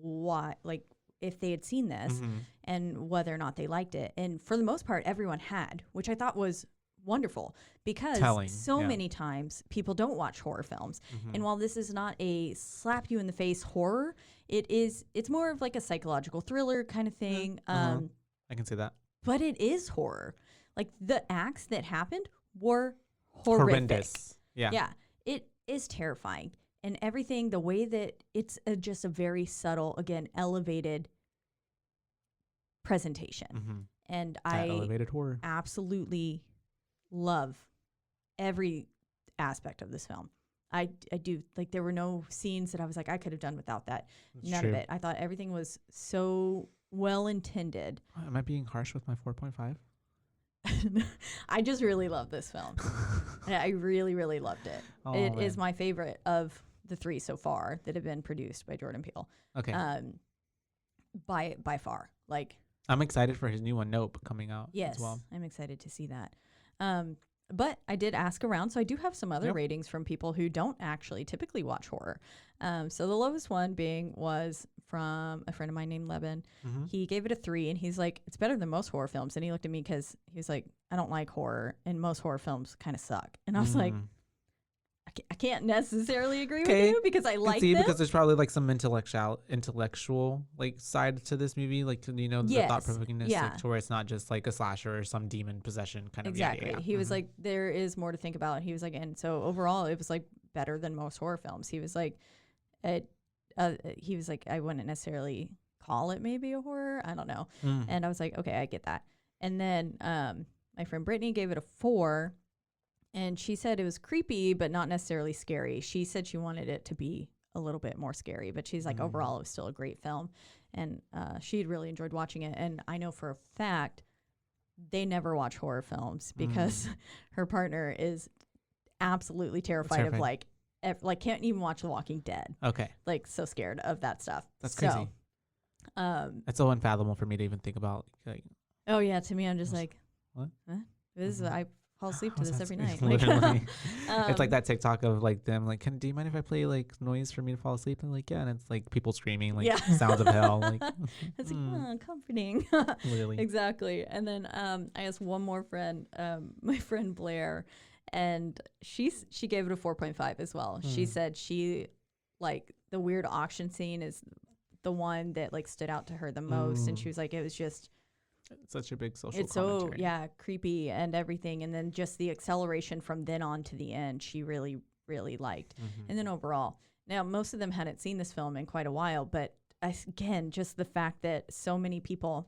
why, like if they had seen this and whether or not they liked it. And for the most part, everyone had, which I thought was wonderful because many times people don't watch horror films. And while this is not a slap you in the face horror, it's more of like a psychological thriller kind of thing. I can see that. But it is horror. Like the acts that happened were horrific. Horrendous. Yeah. Yeah. It is terrifying. And everything, the way that it's just a very subtle, again, elevated presentation. And I elevated horror. absolutely love every aspect of this film. I do. Like, there were no scenes that I was like, I could have done without that. None of it. I thought everything was so well intended. Am I being harsh with my 4.5? I just really love this film. I really, really loved it. It is my favorite of the 3 so far that have been produced by Jordan Peele. Okay. By far. Like, I'm excited for his new one, Nope, coming out as well. I'm excited to see that. But I did ask around, so I do have some other ratings from people who don't actually typically watch horror. So the lowest one was from a friend of mine named Levin. He gave it a 3, and he's like, it's better than most horror films. And he looked at me because he was like, I don't like horror, and most horror films kind of suck. And I was like, I can't necessarily agree with you because I like them. Because there's probably like some intellectual like side to this movie, like the thought provokingness, like, to where it's not just like a slasher or some demon possession kind of. Exactly. He was like, there is more to think about. He was like, and so overall, it was like better than most horror films. He was like, I wouldn't necessarily call it maybe a horror. I don't know. And I was like, okay, I get that. And then my friend Brittany gave it a 4. And she said it was creepy, but not necessarily scary. She said she wanted it to be a little bit more scary, but she's like, overall, it was still a great film. And she really enjoyed watching it. And I know for a fact they never watch horror films because her partner is absolutely terrified of like can't even watch The Walking Dead. Okay. Like, so scared of that stuff. That's crazy. It's so unfathomable for me to even think about. Like, oh, yeah. To me, I'm just like, what? Huh? This is, I fall asleep to this every night. Literally. It's like that TikTok of like them like, do you mind if I play like noise for me to fall asleep? And like, yeah, and it's like people screaming like sounds of hell. Like, it's like, comforting. Literally. Exactly. And then I asked one more friend, my friend Blair, and she gave it a 4.5 as well. She said she like the weird auction scene is the one that like stood out to her the most, and she was like, it was just. It's such a big social it's commentary. So creepy and everything, and then just the acceleration from then on to the end she really liked. And then overall, now most of them hadn't seen this film in quite a while, but again, just the fact that so many people,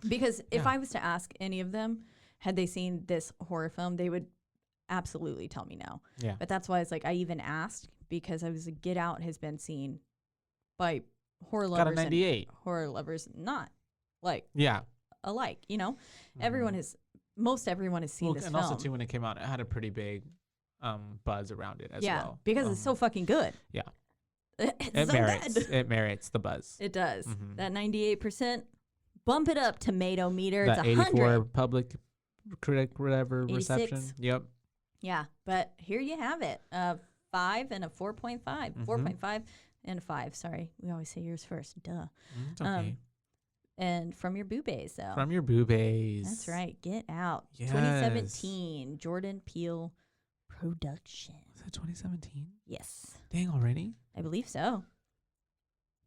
because if I was to ask any of them had they seen this horror film, they would absolutely tell me no. But that's why it's like I even asked, because I was like, Get Out has been seen by horror lovers. Got a 98. And horror lovers not like alike, most everyone has seen this and film. Also too, when it came out, it had a pretty big buzz around it as well. Because it's so fucking good. It merits the buzz. It does. That 98%, bump it up, tomato meter. That it's 84 100. public critic whatever 86. reception. Yep. Yeah, but here you have it. 5 and a 4.5. 4.5 and a 5. Sorry, we always say yours first. Duh. It's okay. And from your BooBaes, though. From your BooBaes. That's right. Get Out. Yes. 2017. Jordan Peele production. Was that 2017? Yes. Dang, already? I believe so.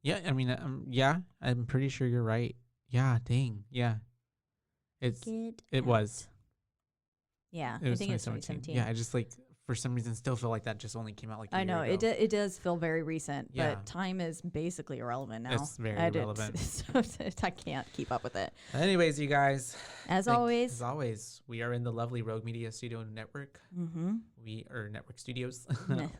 Yeah, I mean, I'm pretty sure you're right. Yeah, dang. Yeah. It was. Yeah, I think it's 2017. Yeah, I just like, for some reason, still feel like that just only came out like a I year know, ago. it does feel very recent, Yeah. but time is basically irrelevant now. It's very irrelevant. I can't keep up with it. Anyways, you guys. As always, we are in the lovely Rogue Media Studio Network. We are Network Studios.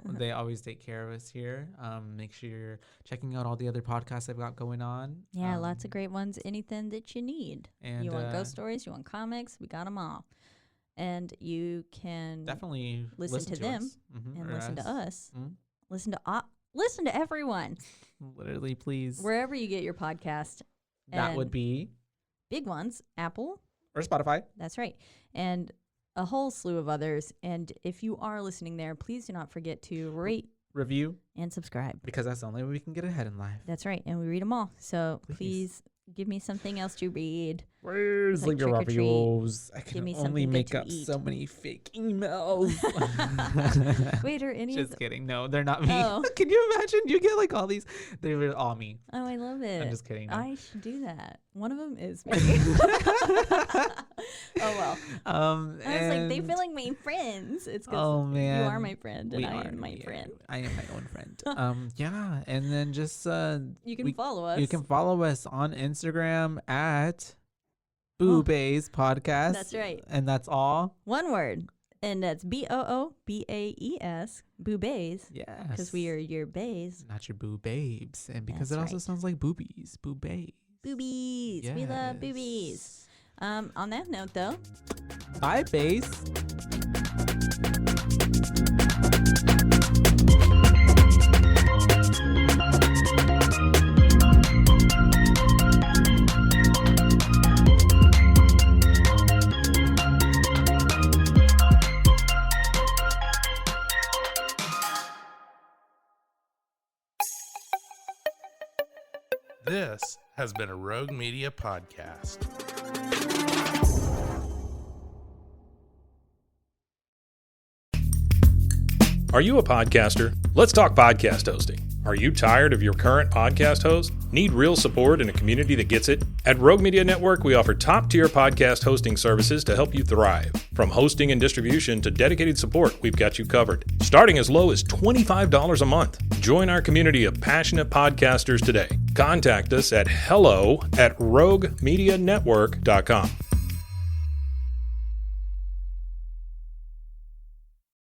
They always take care of us here. Make sure you're checking out all the other podcasts I've got going on. Yeah, lots of great ones. Anything that you need. And you want ghost stories, you want comics, we got them all. And you can definitely listen to them us. and listen to us. Listen to everyone. Literally, please. Wherever you get your podcast, That And would be big ones, Apple. or Spotify. That's right. And a whole slew of others. And if you are listening there, please do not forget to rate, Review, and subscribe. because that's the only way we can get ahead in life. That's right. And we read them all. So Please. please give me something else to read. Where's Like leave your trick or treat. reviews? I Give can me only something good make to up eat. so many fake emails. Wait, are any of Just them? kidding. No, they're not me. Oh. Can you imagine? You get like all these. They're all me. Oh, I love it. I'm just kidding. No. I should do that. One of them is me. Oh, well. I was like, they feel like my friends. It's because Oh, man. you are my friend and We I are, am my yeah, friend. I am my own friend. Yeah, and then just You can follow us. You can follow us on Instagram at BooBaes Podcast. That's right. And that's all. One word. And that's BOOBAES, BooBaes. Yes. Because we are your bays. Not your boo babes, and because That's it also right. sounds like boobies, BooBaes. Boobies. We love boobies. On that note, though, Bye, base. This has been a Rogue Media podcast. Are you a podcaster? Let's talk podcast hosting. Are you tired of your current podcast host? Need real support in a community that gets it? At Rogue Media Network, we offer top-tier podcast hosting services to help you thrive. From hosting and distribution to dedicated support, we've got you covered. Starting as low as $25 a month. Join our community of passionate podcasters today. Contact us at hello@roguemedianetwork.com.